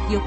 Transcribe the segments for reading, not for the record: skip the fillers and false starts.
욥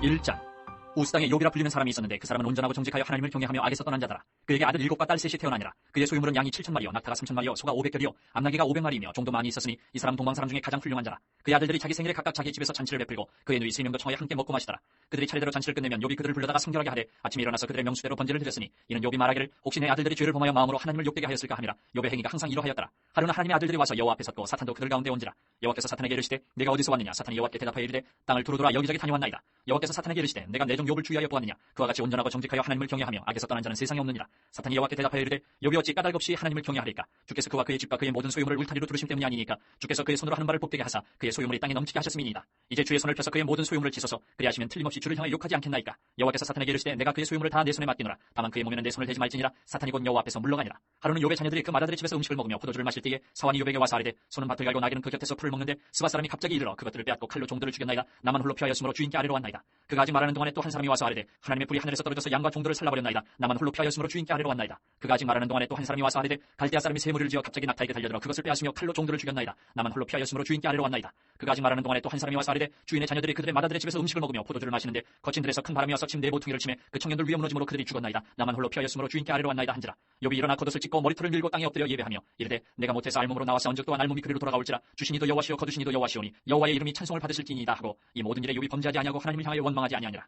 1장. 우스 땅에 욥이라 불리는 사람이 있었는데 그 사람은 온전하고 정직하여 하나님을 경외하며 악에서 떠난 자더라. 그에게 아들 7과 딸 셋이 태어나니라. 그의 소유물은 양이 7,000마리요 낙타가 3,000마리요 소가 500겹이요 암나귀가 500마리이며 종도 많이 있었으니 이 사람 동방사람 중에 가장 훌륭한 자라. 그의 아들들이 자기 생일에 각각 자기 집에서 잔치를 베풀고 그의 누이 3명도 청하에 함께 먹고 마시더라. 그들이 차례대로 잔치를 끝내면 욥이 그들을 불러다가 성결하게 하되 아침에 일어나서 그들의 명수대로 번제를 드렸으니 이는 욥이 말하기를 혹시 내 아들들이 죄를 범하여 마음으로 하나님을 욕되게 하였을까 함이라. 욥의 행위가 항상 이러하였더라. 하루는 하나님의 아들들이 와서 여호와 앞에 섰고 사탄도 그들 가운데 온지라. 여호와께서 사탄에게 이르시되 내가 어디서 왔느냐. 사탄이 여호와께 대답하여 이르되 땅을 두루 돌아 여기저기 다녀왔나이다. 여호와께서 사탄에게 이르시되 내가 내 종 욥을 주의하여 보았느냐. 그와 같이 온전하고 정직하여 하나님을 경외하며 악에서 떠난 자는 세상에 없느니라. 사탄이 여호와께 대답하여 이르되 욥이 어찌 까닭 없이 하나님을 경외하리까. 주께서 그와 그의 집과 그의 모든 소유물을 울타리로 두르심 때문이 아니니까. 주께서 그의 손으로 하는 바를 복되게 하사 그의 소유물이 땅에 넘치게 하셨음이니이다. 이제 주의 손을 펴서 그의 모든 소유물을 치소서. 그리하시면 틀림없이 주를 향하여 욕하지 않겠나이까. 여호와께서 사탄에게 이르시되 내가 그의 소유물을 다 내 손에 맡기노라. 다만 그의 몸에는 내 손을 대지 말지니라. 사탄이 곧 여호와 앞에서 물러가니라. 하루는 욥의 자녀들이 그 맏아들의 집에서 음식을 먹으며 포도주를 마실 때에 사환이 욥에게 와서 아뢰되 소는 밭을 갈고 나귀는 그 곁에서 풀을 먹는데 스바 사람이 갑자기 이르러 그것들을 빼앗고 칼로 종들을 죽였나이다. 나만 홀로 피하였으므로 주인께 아래로 왔나이다. 그가 아직 말하는 동안에 또 한 사람이 와서 아뢰되 하나님의 불이 하늘에서 떨어져서 양과 종들을 살라버렸나이다. 나만 홀로 피하였으므로 주인께 아래로 왔나이다. 그가 아직 말하는 동안에 또 한 사람이 와서 아뢰되 갈대아 사람이 새 무리를 지어 갑자기 낙타에게 달려들어 그것을 빼앗으며 칼로 종들을 죽였나이다. 나만 홀로 피하였으므로 주인께 아래로 왔나이다. 그가 아직 말하는 동안에 또 한 사람이 와서 아뢰되 주인의 자녀들이 그들의 맏아들의 집에서 음식을 먹으며 포도주를 마시는데 거친 들에서 큰 바람이 와서 침대의 모퉁이를 치매 그 청년들 위에 무너짐으로 그들이 죽었나이다. 나만 홀로 피하였으므로 주인께 아래로 왔나이다 한지라. 욥이 일어나 겉옷을 찢고 머리털을 밀고 땅에 엎드려 예배하며 이르되 내가 못해서 알몸으로 나와 싸운 적 또한 알몸이 그리로 돌아가올지라. 주신이도 여호와시요 거두신이도 여호와시오니 여호와의 이름이 찬송을 받으실지니이다 하고 이 모든 일에 욥이 범죄하지 아니하고 하나님을 향하여 원망하지 아니하니라.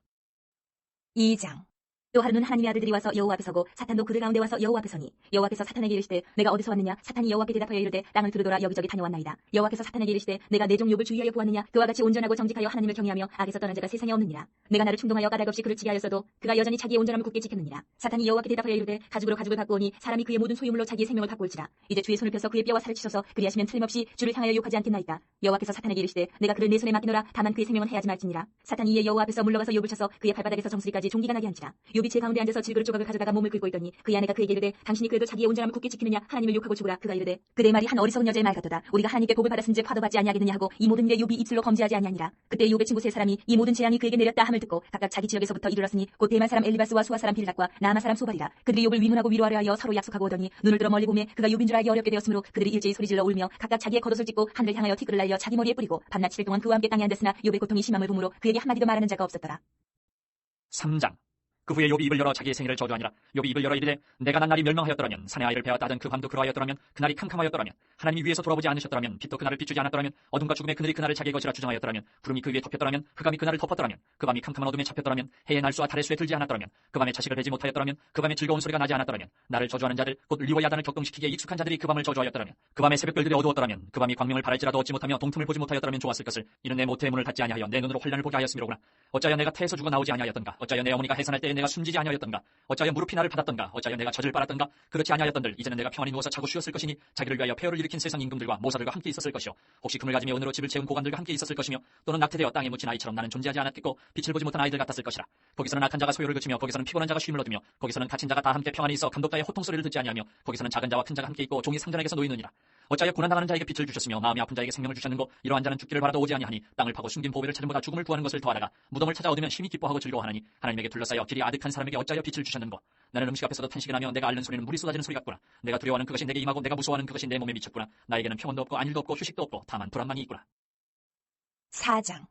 2장. 또 하루는 하나님의 아들들이 와서 여호와 앞에 서고 사탄도 그들 가운데 와서 여호와 앞에 서니 여호와께서 사탄에게 이르시되 내가 어디서 왔느냐. 사탄이 여호와께 대답하여 이르되 땅을 두루 돌아 여기저기 다녀왔나이다. 여호와께서 사탄에게 이르시되 내가 내 종 욥을 주의하여 보았느냐. 그와 같이 온전하고 정직하여 하나님을 경외하며 악에서 떠난 자가 세상에 없느니라. 내가 나를 충동하여 까닭 없이 그를 치게 하였어도 그가 여전히 자기의 온전함을 굳게 지켰느니라. 사탄이 여호와께 대답하여 이르되 가죽으로 가죽을 바꾸오니 사람이 그의 모든 소유물로 자기의 생명을 바꿀지라. 이제 주의 손을 펴서 그의 뼈와 살을 치소서. 그리하시면 틀림없이 주를 향하여 욕하지 않겠나이까. 여호와께서 사탄에게 이르시되 내가 그를 내 손에 맡기노라. 다만 그의 생명은 해하지 말지니라. 사탄이 이에 여호와 앞에서 물러가서 욥을 쳐서 그의 발바닥에서 정수리까지 종기가 나게 한지라. 욥이 제 가운데 앉아서 질그릇 조각을 가져다가 몸을 긁고 있더니 그의 아내가 그에게 이르되 당신이 그래도 자기의 온전함을 굳게 지키느냐. 하나님을 욕하고 죽으라. 그가 이르되 그대의 말이 한 어리석은 여자의 말 같도다. 우리가 하나님께 복을 받았은즉 화도 받지 아니하겠느냐 하고 이 모든 일에 욥이 입술로 검지하지 아니하니라. 그때 욥의 친구 세 사람이 이 모든 재앙이 그에게 내렸다 함을 듣고 각각 자기 지역에서부터 이르렀으니 곧 대만 사람 엘리바스와 수아 사람 빌닷과 나아마 사람 소발이라. 그들이 욥을 위문하고 위로하려 하여 서로 약속하고 오더니 눈을 들어 멀리 보매 그가 욥인 줄 알기 어렵게 되었으므로 그들이 일제히 소리질러 울며 각각 자기의 겉옷을 찢고 하늘을 향하여 티끌을 날려 자기 머리에 뿌리고 밤낮 7일 동안 그와 함께 땅에 앉았으나 욥의 고통이 심함을 보므로 그에게 한마디도 말하는 자가 없었더라. 3장. 그 후에 욥이 입을 열어 자기의 생일을 저주하니라. 욥이 입을 열어 이르되 내가 난 날이 멸망하였더라면 산의 아이를 배웠다 하던 그 밤도 그러하였더라면 그날이 캄캄하였더라면 하나님이 위에서 돌아보지 않으셨더라면 빛도 그날을 비추지 않았더라면 어둠과 죽음의 그늘이 그날을 자기의 것이라 주장하였더라면 구름이 그 위에 덮였더라면 흑암이 그날을 덮었더라면 그 밤이 캄캄한 어둠에 잡혔더라면 해의 날수와 달의 수에 들지 않았더라면 그 밤에 자식을 배지 못하였더라면 그 밤에 즐거운 소리가 나지 않았더라면 나를 저주하는 자들 곧 리와 야단을 격동시키기에 익숙한 자들이 그 밤을 저주하였더라면 그 밤에 새벽별들이 어두웠더라면 그 밤이 광명을 바랄지라도 얻지 못하며 동틈을 보지 못하였더라면 좋았을 것을. 이는 내 모태의 문을 닫지 아니하여 내 눈으로 환난을 보게 하였음이로구나. 어찌하여 내가 태에서 죽어 나오지 아니하였던가. 어찌하여 내 어머니가 해산할 때에 내가 숨지지 아니하였던가. 어찌하여 무릎 피나를 받았던가. 어찌하여 내가 젖을 빨았던가. 그렇지 아니하였던들 이제는 내가 평안히 누워서 자고 쉬었을 것이니 자기를 위하여 폐허를 일으킨 세상 임금들과 모사들과 함께 있었을 것이요 혹시 금을 가지며 은으로 집을 채운 고관들과 함께 있었을 것이며 또는 낙태되어 땅에 묻힌 아이처럼 나는 존재하지 않았겠고 빛을 보지 못한 아이들 같았을 것이라. 거기서는 악한 자가 소요를 그치며 거기서는 피곤한 자가 쉼을 얻으며 거기서는 갇힌 자가 다 함께 평안히 있어 감독자의 호통 소리를 듣지 아니하며 거기서는 작은 자와 큰 자가 함께 있고 종이 상전에게서 놓이느니라. 어찌하여 고난당하는 자에게 빛을 주셨으며 마음이 아픈 자에게 생명을 주셨는고 이러한 자는 죽기를 바라도 오지 아니하니 땅을 파고 숨긴 보배를 찾은보다 죽음을 구하는 것을 더하다가 무덤을 찾아 얻으면 심히 기뻐하고 즐거워하나니 하나님에게 둘러싸여 길이 아득한 사람에게 어찌하여 빛을 주셨는고. 나는 음식 앞에서도 탄식이 나며 내가 앓는 소리는 물이 쏟아지는 소리 같구나. 내가 두려워하는 그것이 내게 임하고 내가 무서워하는 그것이 내 몸에 미쳤구나. 나에게는 평온도 없고 안일도 없고 휴식도 없고 다만 불안만이 있구나. 4장.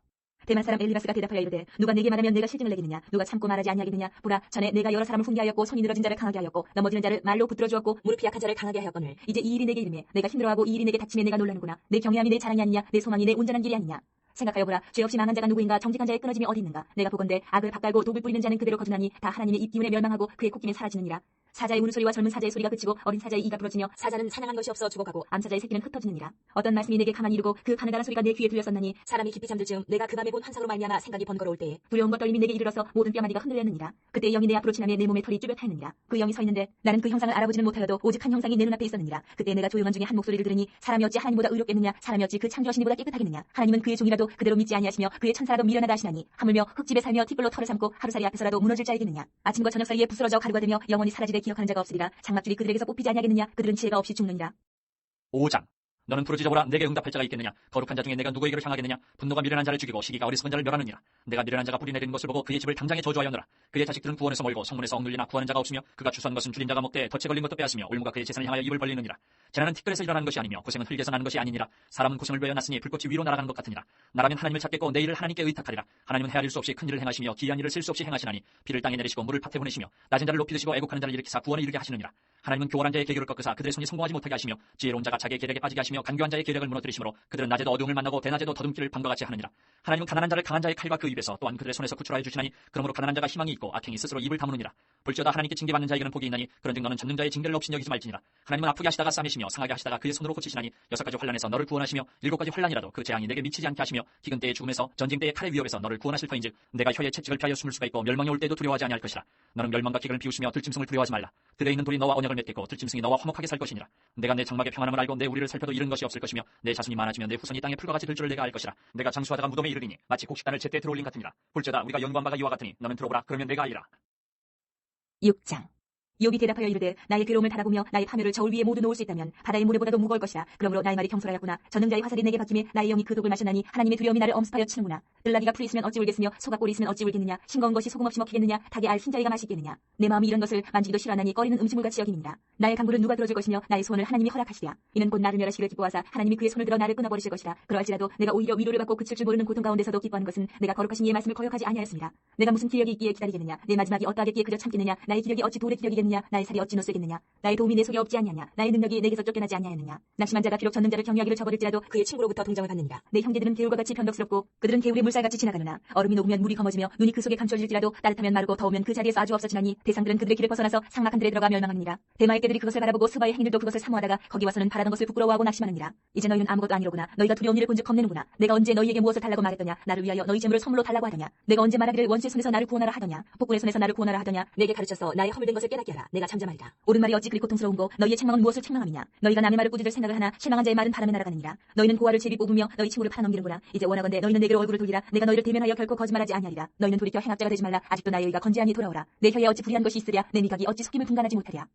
대만 사람 엘리바스가 대답하여 이르되 누가 내게 말하면 내가 실증을 내겠느냐. 누가 참고 말하지 아니하겠느냐. 보라 전에 내가 여러 사람을 훈계하였고 손이 늘어진 자를 강하게 하였고 넘어지는 자를 말로 붙들어 주었고 무릎이 약한 자를 강하게 하였거늘 이제 이 일이 내게 이르매 내가 힘들어하고 이 일이 내게 닥치매 내가 놀라는구나. 내 경외함이 내 자랑이 아니냐. 내 소망이 내 온전한 길이 아니냐. 생각하여 보라. 죄 없이 망한 자가 누구인가. 정직한 자의 끊어짐이 어디 있는가. 내가 보건대 악을 밭갈고 독을 뿌리는 자는 그대로 거두나니 다 하나님의 입 기운에 멸망하고 그의 콧김에 사라지느니라. 사자의 우는 소리와 젊은 사자의 소리가 그치고 어린 사자의 이가 부러지며 사자는 사냥한 것이 없어 죽어가고 암사자의 새끼는 흩어지느니라. 어떤 말씀이 내게 가만히 이르고 그 가느다란 소리가 내 귀에 들렸었나니 사람이 깊이 잠들 즈음 내가 그 밤에 본 환상으로 말미암아 생각이 번거로울 때에 두려움과 떨림이 내게 이르러서 모든 뼈마디가 흔들렸느니라. 그때 영이 내 앞으로 지나며 내 몸에 털이 쭈뼛하였느니라. 그 영이 서 있는데 나는 그 형상을 알아보지는 못하여도 오직 한 형상이 내 눈앞에 있었느니라. 그때 내가 조용한 중에 한 목소리를 들으니 사람이 어찌 하나님보다 의롭겠느냐. 사람이 어찌 그 창조하신 이보다 깨끗하겠느냐. 하나님은 그의 종이라도 그대로 믿지 아니하시며 그의 천사라도 미련하다 하시나니 하물며 흙집에 살며 티끌로 털을 삼고 하루살이 앞에서라도 무너질 자이겠느냐. 아침과 저녁 사이에 부스러져 가루가 되며 영원히 사라지되 기억하는 자가 없으리라. 장막줄이 그들에게서 뽑히지 아니하겠느냐. 그들은 지혜가 없이 죽느니라. 5장. 너는 부르짖어보라. 내게 응답할 자가 있겠느냐? 거룩한 자 중에 내가 누구에게로 향하겠느냐? 분노가 미련한 자를 죽이고 시기가 어리석은 자를 멸하느니라. 내가 미련한 자가 뿌리 내리는 것을 보고 그의 집을 당장에 저주하였노라. 그의 자식들은 구원에서 멀고 성문에서 억눌리나 구하는 자가 없으며 그가 추수한 것은 줄인 자가 먹되 덫에 걸린 것도 빼앗으며 올무가 그의 재산을 향하여 입을 벌리느니라. 재난은 티끌에서 일어나는 것이 아니며 고생은 흙에서 나는 것이 아니니라. 사람은 고생을 위하여 났으니 불꽃이 위로 날아가는 것 같으니라. 나라면 하나님을 찾겠고 내 일을 하나님께 의탁하리라. 하나님은 헤아릴 수 없이 큰 일을 행하시며 기이한 일을 셀 수 없이 행하시나니 비를 땅에 내리시고 물을 밭에 보내시며 낮은 자를 높이 드시고 애곡하는 자를 일으키사 구원을 이루게 하시느니라. 하나님은 교활한 자의 계교를 꺾으사 그들의 손이 성공하지 못하게 하시며 지혜로운 자가 자기의 계략에 빠지게 하시며 간교한 자의 계략을 무너뜨리시므로 그들은 낮에도 어두움을 만나고 대낮에도 더듬기를 밤과 같이 하느니라. 하나님은 가난한 자를 강한 자의 칼과 그 입에서 또한 그들의 손에서 구출하여 주시나니 그러므로 가난한 자가 희망이 있고 악행이 스스로 입을 다무느니라. 볼지어다 하나님께 징계받는 자에게는 복이 있나니 그런즉 너는 전능자의 징계를 없인 여기지 말지니라. 하나님은 아프게 하시다가 싸매시며 상하게 하시다가 그의 손으로 고치시나니 6가지 환란에서 너를 구원하시며 7가지 환란이라도 그 재앙이 내게 미치지 않게 하시며 기근 때의 죽음에서 전쟁 때의 칼의 위협에서 너를 구원하실 터인즉 내가 혀의 채찍을 피하여 숨을 수가 있고 멸망이 올 때도 두려워하지 아니할 것이라. 너는 멸망과 기근을 비우시며 들짐승을 두려워하지 말라. 들에 있는 돌이 너와 언약을 맺겠고 들짐승이 너와 화목하게 살 것이니라. 내가 내 장막의 평안함을 알고 내 우리를 살펴도 잃은 것이 없을 것이며 내 자손이 많아지면 내 후손이 땅에 풀과 같이 들 줄을 내가 알 것이라. 내가 장수하다가 무덤에 이르리니 마치 곡식단을 제때 들어올린 같으니라. 볼지어다 우리가 연구한 바가 이와 같으니 너는 들어보라. 그러면 내가 알리라. 6장. 욥이 대답하여 이르되 나의 괴로움을 바라보며 나의 파멸을 저울 위에 모두 놓을 수 있다면 바다의 모래보다도 무거울 것이라. 그러므로 나의 말이 경솔하였구나. 전능자의 화살이 내게 박힘에 나의 영이 그 독을 마셨나니 하나님의 두려움이 나를 엄습하여 치는구나. 들나귀가 풀이 있으면 어찌 울겠으며 소가 꼴이 있으면 어찌 울겠느냐. 싱거운 것이 소금 없이 먹히겠느냐. 닭의 알 흰자위가 맛있겠느냐. 내 마음이 이런 것을 만지기도 싫어하나니 꺼리는 음식물같이 여김이니라. 나의 강물은 누가 들어줄 것이며 나의 소원을 하나님이 허락하시랴. 이는 곧 나를 멸하시기를 기뻐하사 하나님이 그의 손을 들어 나를 끊어버리실 것이라. 그러할지라도 내가 오히려 위로를 받고 그칠 줄 모르는 고통 가운데서도 기뻐하는 것은 내가 거룩하신 이의 말씀을 거역하지 아니하였습니다. 내가 무슨 기력이 있기에 기다리겠느냐. 내 마지막이 어떠하겠기에 그저 참겠느냐. 나의 기력이 어찌 돌의 기력이겠느냐. 나의 살이 어찌 노쇠겠느냐. 나의 도움이 내 속에 없지 아니하냐. 나의 능력이 내게서 쫓겨나지 아니하였느냐. 낙심한 자가 비록 전능자를 경외하기를 저버릴지라도 그의 친구로부터 동정을 받느니라. 내 형제들은 개울과 같이 변덕스럽고 그들은 개울의 물살같이 지나가느나 얼음이 녹으면 물이 검어지며 눈이 그 속에 감춰질지라도 따뜻하면 마르고 더우면 그 자리에서 아주 없어지나니 대상들은 그들의 길을 벗어나서 삭막한 들에 들어가 멸망하느니라. 대마의 떼들이 그것을 바라보고 스바의 행인들도 그것을 사모하다가 거기 와서는 바라던 것을 부끄러워하고 낙심하느니라. 이제 너희는 아무것도 아니로구나. 너희가 두려운 일을 본즉 겁내는구나. 내가 언제 너희에게 무엇을 달라고 말했더냐. 나를 위하여 너희 재물을 선물로 달라고 하더냐. 내가 언제 말하기를 원수의 손에서 나를 구원하라 하더냐. 폭군의 손에서 나를 구원하라 하더냐. 내게 가르쳐서 나의 허물된 것을 깨닫게 하라. 내가 잠잠하리라. 옳은 말이 어찌 그리 고통스러운고 너희의 책망은 무엇을 책망함이냐. 너희가 남의 말을 꾸짖을 생각을 하나 실망한 자의 말은 바람에 날아가느니라. 너희는 고아를 제비 뽑으며 너희 친구를 팔아넘기는구나. 이제 원하건대 너희는 내게로 얼굴을 돌리라. 내가 너희를 대면하여 결코 거짓말하지 아니하리라. 너희는 돌이켜 행악자가 되지 말라. 아직도 나의 의가 건재하니 돌아오라. 내 혀에 어찌 불의한 것이 있으랴. 내 미각이 어찌 속임을 분간하지 못하랴.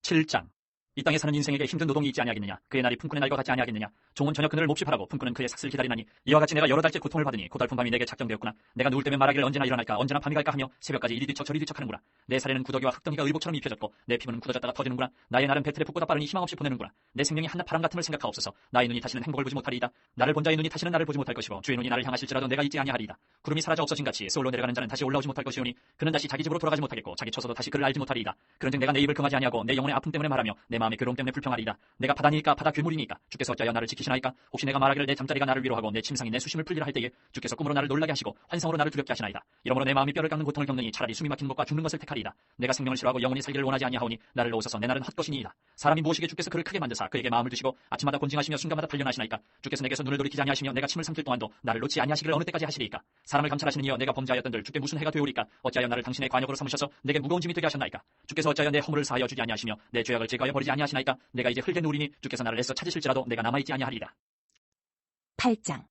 7장. 이 땅에 사는 인생에게 힘든 노동이 있지 아니하겠느냐. 그의 날이 품꾼의 날과 같지 아니하겠느냐. 종은 저녁 그늘을 몹시 바라고 품꾼은 그의 삭슬 기다리나니 이와 같이 내가 여러 달째 고통을 받으니 고달픈 밤이 내게 작정되었구나. 내가 누울 때면 말하기를 언제나 일어날까 언제나 밤이 갈까 하며 새벽까지 이리 뒤척 저리 뒤척하는구나. 내 살에는 구더기와 흙덩이가 의복처럼 입혀졌고 내 피부는 굳어졌다가 터지는구나. 나의 날은 배틀에 붓보다 빠르니 희망없이 보내는구나. 내 생명이 한낱 바람 같음을 생각하옵소서. 나의 눈이 다시는 행복을 보지 못하리이다. 나를 본 자의 눈이 다시는 나를 보지 못할 것이고 주의 눈이 나를 향하실지라도 내가 있지 아니하리이다. 구름이 사라져 없어진 같이 세월로 내려가는 자는 다시 올라오지 못할 것이오니 그는 다시 자기 집으로 돌아가지 못하겠고 자기 처소도 다시 그를 알지 못하리이다. 그런즉 내가 내 입을 금하지 아니하고 내 영혼의 아픔 때문에 말하며 내 마음의 괴로움 때문에 불평하리이다. 내가 바다니까 바다 괴물이니까 주께서 어찌하여 나를 지키시나이까. 혹시 내가 말하기를 내 잠자리가 나를 위로하고 내 침상이 내 수심을 풀리라 할 때에 주께서 꿈으로 나를 놀라게 하시고 환상으로 나를 두렵게 하시나이다. 이러므로 내 마음이 뼈를 깎는 고통을 겪느니 차라리 숨이 막히는 것과 죽는 것을 택하리이다. 내가 생명을 싫어하고 영원히 살기를 원하지 아니하오니 나를 놓으소서. 내 날은 헛것이니이다. 사람이 무엇이기에 주께서 그를 크게 만드사 그에게 마음을 주시고 아침마다 곤징하시며 순간마다 단련하시나이까. 주께서 내게서 눈을 돌이키지 아니하시며 내가 침을 삼킬 동안도 나를 놓지 아니하시기를 어느 때까지 하시리이까. 사람을 감찰하시는 이여 내가 범죄하였던들 주께 무슨 해가 되오리까. 어찌하여 나를 당신의 관역으로 삼으셔서 내게 무거운 짐이 되게 하셨나이까. 주께서 어찌하여 내 허물을 사하여 주지 아니하시며 내 죄악을 제거하여 버리지 아니하시나이까. 내가 이제 흙에 누우리니 주께서 나를 애써 찾으실지라도 내가 남아있지 아니하리이다. 8장.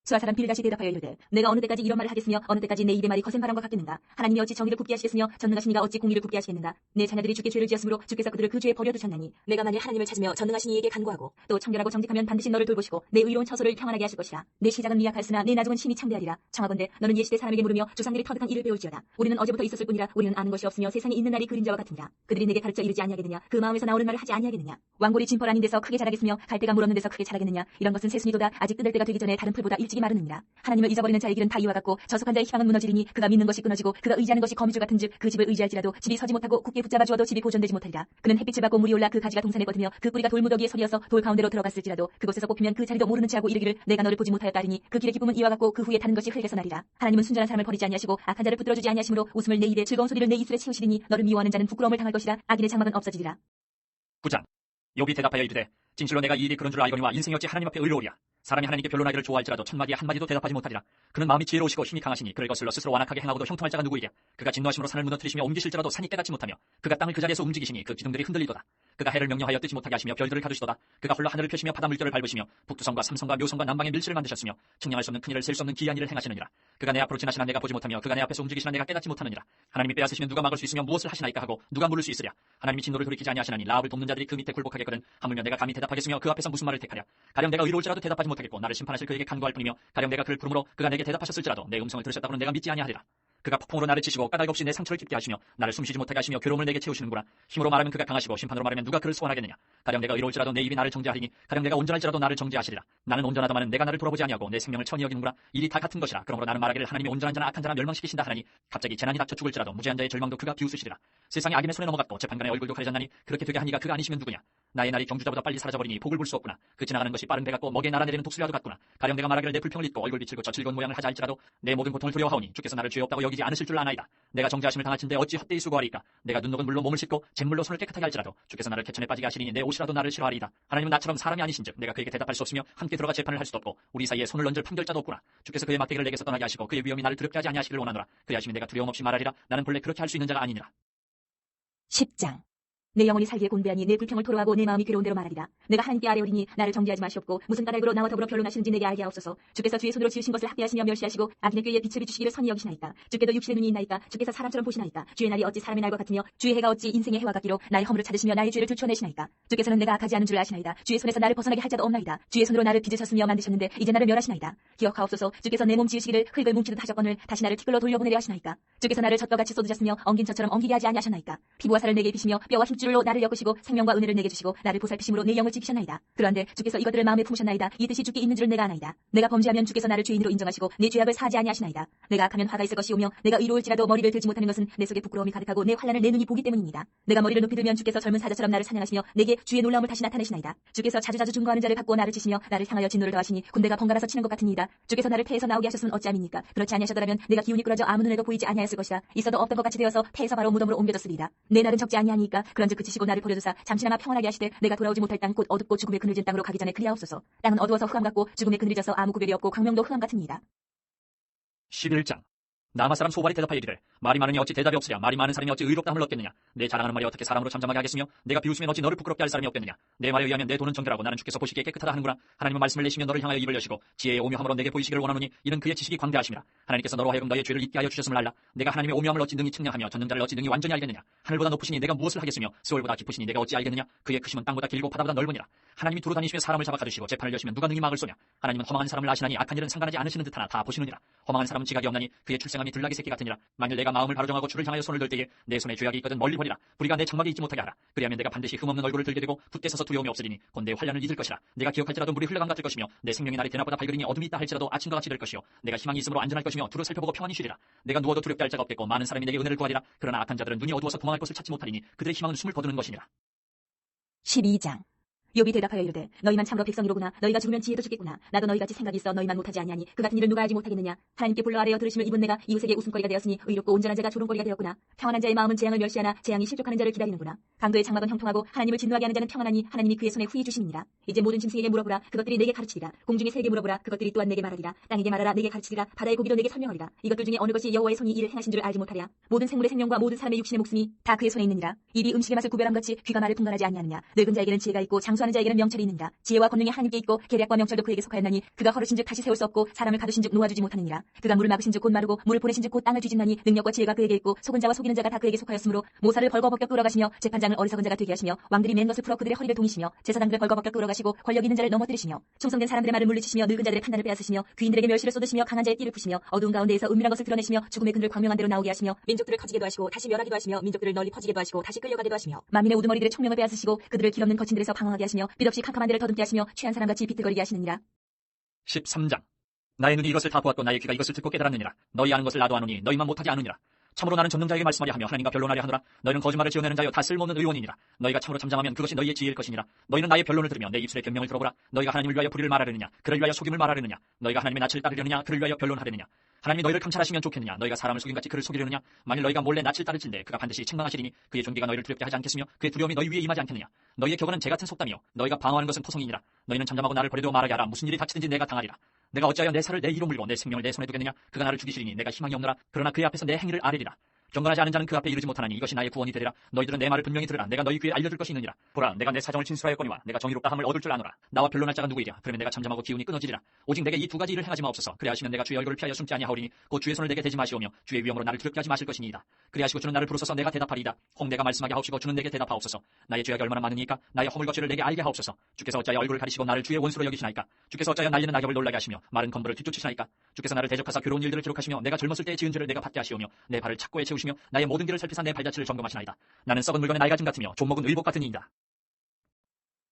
수아 사람 빌갓이 대답하여 이르되 내가 어느 때까지 이런 말을 하겠으며 어느 때까지 내 입의 말이 거센 바람과 같겠는가. 하나님이 어찌 정의를 굽게 하시겠으며 전능하신 이가 어찌 공의를 굽게 하시겠는가. 내 자녀들이 주께 죄를 지었으므로 주께서 그들을 그 죄에 버려두셨나니 내가 만일 하나님을 찾으며 전능하신 이에게 간구하고 또 청결하고 정직하면 반드시 너를 돌보시고 내 의로운 처소를 평안하게 하실 것이라. 내 시작은 미약할으나 내 나중은 심히 창대하리라. 청하건대 너는 옛시대 사람에게 물으며 조상들이 터득한 일을 배울지어다. 우리는 어제부터 있었을 뿐이라 우리는 아는 것이 없으며 세상에 있는 날이 그림자와 같으니라. 그들이 내게 가르쳐 이르지 아니하겠느냐. 그 마음에서 나오는 말을 하지 아니하겠느냐. 왕골이 진펄 아닌 데서 크게 자라겠으며 갈대가 물 없는 데서 크게 자라겠느냐. 이런 것은 새순이도다. 아직 뜯을 때가 되기 전에 다른 풀보다 일찍이 마르느니라. 하나님을 잊어버리는 자의 길은 다 이와 같고 저속한 자의 희망은 무너지리니 그가 믿는 것이 끊어지고 그가 의지하는 것이 거미줄 같은즉 그 집을 의지할지라도 집이 서지 못하고 굳게 붙잡아 주어도 집이 보존되지 못하리라. 그는 햇빛을 받고 물이 올라 그 가지가 동산에 뻗으며 그 뿌리가 돌무더기에 서리어서 돌 가운데로 들어갔을지라도 그곳에서 뽑히면 그 자리도 모르는 체하고 이르기를 내가 너를 보지 못하였다 하리니 그 길의 기쁨은 이와 같고 그 후에 타는 것이 흙에서 나리라. 하나님은 순전한 사람을 버리지 아니하시고 악한 자를 붙들어 주지 아니하시므로 웃음을 내 입에 즐거운 소리를 내 입술에 채우시리니 너를 미워하는 자는 부끄러움을 당할 것이라. 악인의 장막은 없어지리라. 9장. 욥이 대답하여 이르되 진실로 내가 이 일이 그런 줄 알거니와 인생이 어찌 하나님 앞에 의로우랴. 사람이 하나님께 변론하기를 좋아할지라도 첫마디에 한마디도 대답하지 못하리라. 그는 마음이 지혜로우시고 힘이 강하시니 그를 거슬러 스스로 완악하게 행하고도 형통할 자가 누구이랴. 그가 진노하심으로 산을 무너뜨리시며 옮기실지라도 산이 깨닫지 못하며 그가 땅을 그 자리에서 움직이시니 그 기둥들이 흔들리도다. 그가 해를 명령하여 뜨지 못하게 하시며 별들을 가두시도다. 그가 홀로 하늘을 펴시며 바다 물결을 밟으시며 북두성과 삼성과 묘성과 남방의 밀실을 만드셨으며 측량할 수 없는 큰일을 셀 수 없는 기이한 일을 행하시느니라. 그가 내 앞으로 지나시나 내가 보지 못하며 그가 내 앞에서 움직이시나 내가 깨닫지 못하느니라. 하나님이 빼앗으시면 누가 막을 수 있으며 무엇을 하시나이까 하고 누가 물을 수 있으랴. 하나님이 진노를 돌이키지 아니하시나니 라합을 돕는 자들이 그 밑에 굴복하겠거든. 하물며 내가 감히 대답하겠으며 그 앞에서 무슨 말을 택하랴. 가령 내가 의로울지라도 대답하지 못하겠고 나를 심판하실 그에게 간구할 뿐이며 가령 내가 그를 부르므로 그가 내게 대답하셨을지라도 내 음성을 들으셨다고는 내가 믿지 아니하리라. 그가 폭풍으로 나를 치시고 까닭 없이 내 상처를 깊게 하시며 나를 숨쉬지 못하게 하시며 괴로움을 내게 채우시는구나. 힘으로 말하면 그가 강하시고 심판으로 말하면 누가 그를 소환하겠느냐. 가령 내가 의로울지라도 내 입이 나를 정죄하리니 가령 내가 온전할지라도 나를 정죄하시리라. 나는 온전하다마는 내가 나를 돌아보지 아니하고 내 생명을 천히 여기는구나. 일이 다 같은 것이라. 그러므로 나는 말하기를 하나님이 온전한 자나 악한 자나 멸망시키신다 하나니 갑자기 재난이 닥쳐 죽을지라도 무죄한 자의 절망도 그가 비웃으시리라. 세상이 악인의 손에 넘어갔고 재판관의 얼굴도 가려졌나니 그렇게 되게 하니가 그가 아니시면 누구냐. 나의 날이 경주자보다 빨리 사라져버리니 복을 볼 수 없구나. 그 지나가는 것이 빠른 배 같고 먹에 날아내리는 독수리와도 같구나. 가령 내가 말하기를 내 불평을 잊고 얼굴 빛을 고쳐 즐거운 모양을 하자 할지라도 내 모든 고통을 두려워하오니 주께서 나를 죄 없다고 여기지 않으실 줄 아나이다. 내가 정죄하심을 당할진대 어찌 헛되이 수고하리까. 내가 눈 녹은 물로 몸을 씻고 잿물로 손을 깨끗하게 할지라도 주께서 나를 개천에 빠지게 하시리니 내 옷이라도 나를 싫어하리이다. 하나님은 나처럼 사람이 아니신즉 내가 그에게 대답할 수 없으며 함께 들어가 재판을 할 수도 없고 우리 사이에 손을 얹을 판결자도 없구나. 주께서 그의 막대기를 내게서 떠나게 하시고 그의 위험이 나를 두렵게 하지 아니하시기를 원하노라. 그리하시면 내가 두려움 없이 말하리라. 나는 본래 그렇게 할 수 있는 자가 아니니라. 10장. 내 영혼이 살기에 곤배하니 내 불평을 토로하고 내 마음이 괴로운 대로 말하리라. 내가 하나님께 아뢰오리니 나를 정죄하지 마시옵고 무슨 까닭으로 나와 더불어 변론하시는지 내게 알게 하옵소서. 주께서 주의 손으로 지으신 것을 학대하시며 멸시하시고 악인의 꾀에 빛을 비추시기를 선히 여기시나이까. 주께도 육신의 눈이 있나이까. 주께서 사람처럼 보시나이까. 주의 날이 어찌 사람의 날과 같으며 주의 해가 어찌 인생의 해와 같기로 나의 허물을 찾으시며 나의 죄를 들춰내시나이까. 주께서는 내가 악하지 않은 줄 아시나이다. 주의 손에서 나를 벗어나게 할 자도 없나이다. 주의 손으로 나를 빚으셨으며 만드셨는데 이제 나를 멸하시나이다. 기억하옵소서. 주께서 내 몸 지으시기를 흙을 뭉치듯 하셨거늘 다시 나를 티끌로 돌려보내려 하시나이까. 주께서 나를 젖과 같이 쏟으셨으며 엉긴 젖처럼 엉기게 하지 아니하셨나이까. 피부와 살을 내게 입히시며 뼈와 힘줄로 나를 엮으시고 생명과 은혜를 내게 주시고 나를 보살피심으로 내 영을 지키셨나이다. 그런데 주께서 이것들을 마음에 품으셨나이다. 이 뜻이 주께 있는 줄은 내가 아나이다. 내가 범죄하면 주께서 나를 죄인으로 인정하시고 내 죄악을 사지 아니하시나이다. 내가 악하면 화가 있을 것이오며 내가 의로울지라도 머리를 들지 못하는 것은 내 속에 부끄러움이 가득하고 내 환난을 내 눈이 보기 때문입니다. 내가 머리를 높이 들면 주께서 젊은 사자처럼 나를 사냥하시며 내게 주의 놀라움을 다시 나타내시나이다. 주께서 자주자주 중거하는 자를 받고 나를 치시며 나를 향하여 진노를 더하시니 군대가 번갈아서 치는 것 같으니이다. 주께서 나를 폐에서 나오게 하셨으면 어찌함입니까? 그렇지 아니하셨더라면 내가 기운이 끌어져 아무 눈에도 보이지 아니하였을 것이다. 있어도 없던 것 같이 되어서 폐에서 바로 무덤으로 옮겨졌으리이다. 내 날은 적지 아니하니까 그런즉 그치시고 나를 버려두사 잠시나마 평안하게 하시되 내가 돌아오지 못할 땅 곧 어둡고 죽음의 그늘진 땅으로 가기 전에 그리하옵소서. 땅은 어두워서 흑암 같고 죽음의 그늘이 져서 아무 구별이 없고 광명도 흑암 같으니이다. 11장. 나마 사람 소발이 대답하여 이르되 말이 많으니 어찌 대답이 없으랴. 말이 많은 사람이 어찌 의롭다함을 얻겠느냐. 내 자랑하는 말이 어떻게 사람으로 잠잠하게 하겠으며 내가 비웃으면 어찌 너를 부끄럽게 할 사람이 없겠느냐. 내 말에 의하면 내 돈은 정결하고 나는 주께서 보시기에 깨끗하다 하는구나. 하나님은 말씀을 내시며 너를 향하여 입을 여시고 지혜의 오묘함으로 내게 보이시기를 원하노니 이는 그의 지식이 광대하심이라. 하나님께서 너로 하여금 너의 죄를 잊게 하여 주셨음을 알라. 내가 하나님의 오묘함을 어찌 능히 측량하며 전능자를 어찌 능히 완전히 알겠느냐. 하늘보다 높으시니 내가 무엇을 하겠으며 스월보다 깊으시니 내가 어찌 알겠느냐. 그의 크심은 땅보다 길고 바다보다 넓으니라. 하나님이 두루 다니시며 사람을 잡아 가두시고 재판을 여시면 누가 능히 막을 쏘냐. 하나님은 허망한 사람을 아시나니 악한 일은 상관하지 않으시는 듯하나 다 보시느니라. 허망한 사람은 지각이 없나니 그의 출생함이 들나귀 새끼 같으니라. 만일 내가 마음을 바로 정하고 주를 향하여 손을 들 때에 내 손에 죄악이 있거든 멀리 버리라. 불의가 내 장막에 있지 못하게 하라. 그리하면 내가 반드시 흠없는 얼굴을 들게 되고 굳게 서서 두려움이 없으리니 곧 내 환난을 잊을 것이라. 내가 기억할지라도 물이 흘러간 같을 것이며 내 생명의 날이 대낮보다 밝으리니 어둠이 있다 할지라도 아침과 같이 될 것이요 내가 희망이 있으므로 안전할 것이며 두루 살펴보고 평안히 쉬리라. 내가 누워도 두렵게 할 자가 없겠고 많은 사람이 내게 은혜를 구하리라. 그러나 악한 자들은 눈이 어두워서 도망할 것을 찾지 못하리니 그들의 희망은 숨을 거두는 것이니라. 12장. 욥이 대답하여 이르되 너희만 참으로 백성이로구나. 너희가 죽으면 지혜도 죽겠구나. 나도 너희같이 생각이 있어 너희만 못하지 아니하니 그 같은 일을 누가 알지 못하겠느냐. 하나님께 불러 아뢰어 들으심을 입은 내가 이웃에게 웃음거리가 되었으니 의롭고 온전한 자가 조롱거리가 되었구나. 평안한 자의 마음은 재앙을 멸시하나 재앙이 실족하는 자를 기다리는구나. 강도의 장막은 형통하고 하나님을 진노하게 하는 자는 평안하니 하나님이 그의 손에 후히 주심이니라. 이제 모든 짐승에게 물어보라. 그것들이 내게 가르치리라. 공중의 새에게 물어보라. 그것들이 또한 내게 말하리라. 땅에게 말하라. 내게 가르치리라. 바다의 고기도 내게 설명하리라. 이것들 중에 어느 것이 여호와의 손이 이를 행하신 줄 알지 못하랴. 모든 생물의 생명과 모든 사람의 육신의 목숨이 다 그의 손에 있느니라. 입이 음식의 맛을 구별함같이 귀가 말을 분간하지 아니하느냐. 늙은 자에게는 지혜가 있고 장수하는 자에게는 명철이 있느니라. 지혜와 권능이 하나님께 있고 계략과 명철도 그에게 속하였나니 그가 허르신즉 다시 세울 수 없고 사람을 가두신즉 놓아주지 못하느니라. 그가 물을 막으신즉 곧 마르고 물을 보내신즉 곧 땅을 뒤집나니 능력과 지혜가 그에게 있고 속은 자와 속이는 자가 다 그에게 속하였으므로 모사를 벌거벗겨 끌어가시며 재판장을 어리석은 자가 되게 하시며 왕들이 맨 것을 풀어 그들의 허리를 동이시며 제사장들을 벌거벗겨 끌어가시고 권력 있는 자를 넘어뜨리시며 충성된 사람들의 말을 물리치시며 늙은 자들의 판단을 빼앗으시며 귀인들에게 멸시를 쏟으시며 강한 자의 띠를 푸시며 어두운 가운데에서 은밀한 것을 드러내시며 죽음의 그늘 광명한 대로 나오게 하시며 민족들을 커지게도 하시고 다시 멸하기도 하시며 민족들을 널리 퍼지게도 하시고 다시 끌려가게도 하시며 만민의 우두머리들의 총명을 빼앗으시고 그들을 길없는 거친들에서 방황하게 하시며 빛없이 캄캄한 데를 더듬게 하시며 취한 사람같이 비틀거리게 하시느니라. 13장. 나의 눈이 이것을 다 보았고 나의 귀가 이것을 듣고 깨달았느니라. 너희 아는 것을 나도 아노니 너희만 못하지 않으니라. 참으로 나는 전능자에게 말씀하려 하며 하나님과 변론하려 하노라. 너희는 거짓말을 지어내는 자여 다 쓸모없는 의원이니라. 너희가 참으로 잠잠하면 그것이 너희의 지혜일 것이니라. 너희는 나의 변론을 들으며 내 입술의 변명을 들어보라. 너희가 하나님을 위하여 불의를 말하려느냐 그를 위하여 속임을 말하려느냐. 너희가 하나님의 낯을 따르려느냐 그를 위하여 변론하려느냐. 하나님이 너희를 감찰하시면 좋겠느냐? 너희가 사람을 속임같이 그를 속이려느냐? 만일 너희가 몰래 낯을 따를진대 그가 반드시 책망하시리니 그의 존귀가 너희를 두렵게 하지 않겠으며 그의 두려움이 너희 위에 임하지 않겠느냐? 너희의 격언은 재 같은 속담이요 너희가 방어하는 것은 토성이니라. 너희는 잠잠하고 나를 버려도 말하게 하라. 무슨 일이 닥치든지 내가 당하리라. 내가 어찌하여 내 살을 내 이로 물고 내 생명을 내 손에 두겠느냐? 그가 나를 죽이시리니 내가 희망이 없노라. 그러나 그의 앞에서 내 행위를 아뢰리라. 경건하지 않은 자는 그 앞에 이르지 못하나니 이것이 나의 구원이 되리라. 너희들은 내 말을 분명히 들으라. 내가 너희 귀에 알려줄 것이 있느니라. 보라, 내가 내 사정을 진술하였거니와 내가 정의롭다 함을 얻을 줄 아노라. 나와 변론할 자가 누구이랴? 그러면 내가 잠잠하고 기운이 끊어지리라. 오직 내게 이 두 가지 일을 행하지 마옵소서. 그래하시면 내가 주의 얼굴을 피하여 숨지 아니하오리니 곧 주의 손을 내게 대지 마시오며 주의 위엄으로 나를 두렵게 하지 마실 것이니이다. 그래하시고 주는 나를 부르소서. 내가 대답하리이다. 혹 내가 말씀하게 하옵시고 주는 내게 대답하옵소서. 나의 죄악이 얼마나 많으니까 나의 허물 거취를 내게 알게 하옵소서. 주께서 어찌하여 얼굴을 가리시고 나를 주의 원수로 여기시나이까? 주께서 어찌하여 날리는 낙엽을 놀라게 하시며 마른 건물을 뒤쫓으시나이까? 주께서 나를 대적하사 괴로운 일들을 기록하시며 내가 젊었을 때의 지은 죄를 내가 받게 하시오며 내 발을 착고에 채우시며 나의 모든 길을 살피사 내 발자취를 점검하시나이다. 나는 썩은 물건의 낡아짐 같으며 좀 먹은 의복 같은 이이다.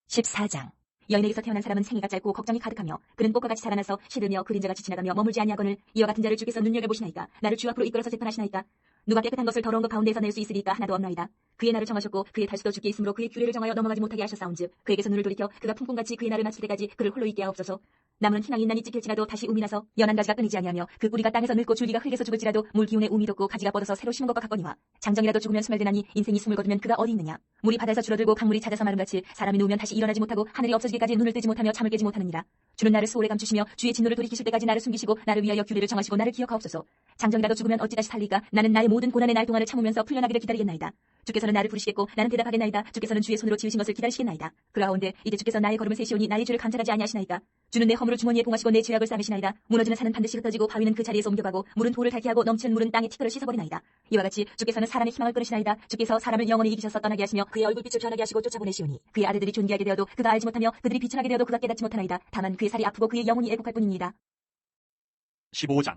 14장. 여인에게서 태어난 사람은 생애가 짧고 걱정이 가득하며 그는 꽃과 같이 자라나서 시들며 그림자같이 지나가며 머물지 아니하거늘 이와 같은 자를 주께서 눈여겨보시나이까? 나를 주 앞으로 이끌어서 재판하시나이까? 누가 깨끗한 것을 더러운 것 가운데서 낼 수 있으리까? 하나도 없나이다. 그의 나를 정하셨고 그의 탈수도 주께 있으므로 그의 규례를 정하여 넘어가지 못하게 하셨사온즉 그에게서 눈을 돌이켜 그가 풍풍같이 그의 나를 맞출 때까지 그를 홀로 있게 하옵소서. 나무는 희망이 있나니 찍힐지라도 다시 움이 나서 연한 가지가 끊이지 아니하며 그 뿌리가 땅에서 늙고 줄기가 흙에서 죽을지라도 물 기운에 움이 돋고 가지가 뻗어서 새로 심은 것과 같거니와 장정이라도 죽으면 스멜되나니 인생이 숨을 거두면 그가 어디 있느냐? 물이 바다에서 줄어들고 강물이 잦아서 마름같이 사람이 누우면 다시 일어나지 못하고 하늘이 없어지기까지 눈을 뜨지 못하며 잠을 깨지 못하느니라. 주는 나를 수월에 감추시며 주의 진노를 돌이키실 때까지 나를 숨기시고 나를 위하여 규례를 정하시고 나를 기억하옵소서. 장정이라도 죽으면 어찌 다시 살리까? 나는 나의 모든 고난의 날 동안을 참으면서 풀려나기를 기다리겠나이다. 주께서는 나를 부르시겠고 나는 대답하겠나이다. 주께서는 주의 손으로 지으신 것을 기다리시겠나이다. 그러하온데 이제 주께서 나의 걸음을 세시오니 나의 죄를 감찰하지 아니하시나이까? 주는 내 허물을 주머니에 봉하시고 내 죄악을 싸매시나이다. 무너지는 산은 반드시 흩어지고 바위는 그 자리에서 옮겨가고 물은 돌을 닳게 하고 넘치는 물은 땅의 티끌을 씻어버리나이다. 이와 같이 주께서는 사람의 희망을 끊으시나이다. 주께서 사람을 영원히 이기셔서 떠나게 하시며 그의 얼굴빛을 변하게 하시고 쫓아보내시오니 그의 아들들이 존귀하게 되어도 그가 알지 못하며 그들이 비천하게 되어도 그가 깨닫지 못하나이다. 다만 그의 살이 아프고 그의 영혼이 애국할 뿐이니이다. 15장.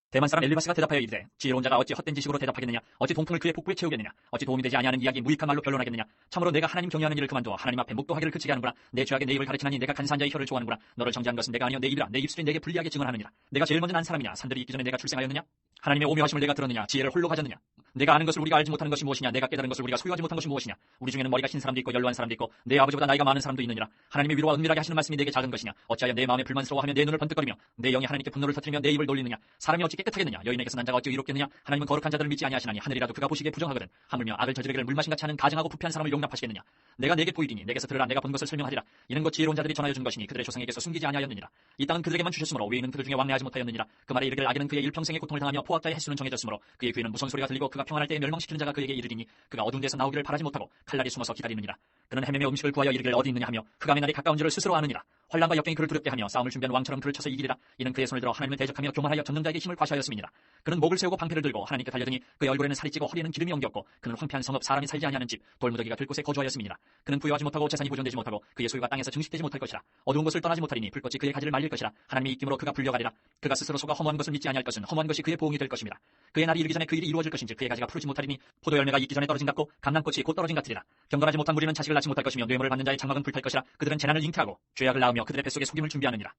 대만 사람 엘리바스가 대답하여 이르되 지혜로운 자가 어찌 헛된 지식으로 대답하겠느냐? 어찌 동풍을 그의 복부에 채우겠느냐? 어찌 도움이 되지 아니하는 이야기 무익한 말로 변론하겠느냐? 참으로 내가 하나님 경외하는 일을 그만두어 하나님 앞에 묵도하기를 그치게 하는구나. 내 죄악에 내 입을 가르치나니 내가 간사한 자의 혀를 좋아하는구나. 너를 정죄한 것은 내가 아니여 내 입이라. 내 입술이 내게 불리하게 증언하느니라. 내가 제일 먼저 난 사람이냐? 산들이 있기 전에 내가 출생하였느냐? 하나님의 오묘하심을 내가 들었느냐? 지혜를 홀로 가졌느냐? 내가 아는 것을 우리가 알지 못하는 것이 무엇이냐? 내가 깨달은 것을 우리가 소유하지 못한 것이 무엇이냐? 우리 중에는 머리가 흰 사람도 있고 연로한 사람도 있고 내 아버지보다 나이가 많은 사람도 있느니라. 하나님의 위로와 은밀하게 하시는 말씀이 내게 작은 것이냐? 어찌하여 내 마음에 불만스러워하며 내 눈을 번뜩거리며 내 영이 하나님께 분노를 터뜨리며 내 입을 놀리느냐? 사람이 어찌 깨끗하겠느냐? 여인에게서 난 자가 어찌 의롭겠느냐? 하나님은 거룩한 자들을 믿지 아니하시나니 하늘이라도 그가 보시기에 부정하거든. 하물며 악을 저지르기를 물마신같이 하는 가증하고 부패한 사람을 용납하시겠느냐? 내가 내게 보이리니 내게서 들으라. 내가 본 것을 설명하리라. 이는 곧 지혜로운 자들이 전하여 준 것이니 그들의 조상에게서 숨기지 아니하였느니라. 이 땅은 그들에게만 주셨으므로 외인은 그들 중에 왕래하지 못하였느니라. 그 말에 이르기를 악인은 그의 일평생의 고통을 당하며 포악자의 횟수는 정해졌으므로 그의 귀에는 무서운 소리가 들리고 그가 평안할 때에 멸망시키는 자가 그에게 이르리니 그가 어두운 데서 나오기를 바라지 못하고 칼날이 숨어서 기다리느니라. 그는 헤매며 음식을 구하여 이르기를 어디 있느냐 하며 흑암의 날이 가까운 줄을 스스로 아느니라. 환난과 역경이 그를 두렵게 하며 싸움을 준비한 왕처럼 그를 쳐서 이기리라. 이는 그의 손을 들어 하나님을 대적하며 교만하여 전능자에게 힘을 과시하였음이니라. 그는 목을 세우고 방패를 들고 하나님께 달려드니 그의 얼굴에는 살이 찌고 허리에는 기름이 엉겼고 그는 황폐한 성읍 사람이 살지 아니하는 집 돌무더기가 될 곳에 거주하였음이니라. 그는 부유하지 못하고 재산이 보존되지 못하고 그의 소유가 땅에서 증식되지 못할 것이라. 어두운 것을 떠나지 못하리니 불꽃이 그의 가지를 말릴 것이라. 하나님이 입김으로 그가 불려가리라. 그가 스스로 속아 허무한 것을 믿지 아니할 것은 허무한 것이 그의 보응이 될 것입니다. 그의 날이 이르기 전에 그 일이 이루어질 것인지 그의 가지가 푸르지 못하리니 포도 열매가 익기 전에 떨어진 같고 감람꽃이 곧 떨어진 같으리라. 경건하지 못한 무리는 자식을 낳지 못할 것이며 뇌물을 받는 자의 장막은 불탈 것이라. 그들은 재난을 잉태하고 죄악을 낳으며 그들의 뱃속에 속임을 준비하느니라.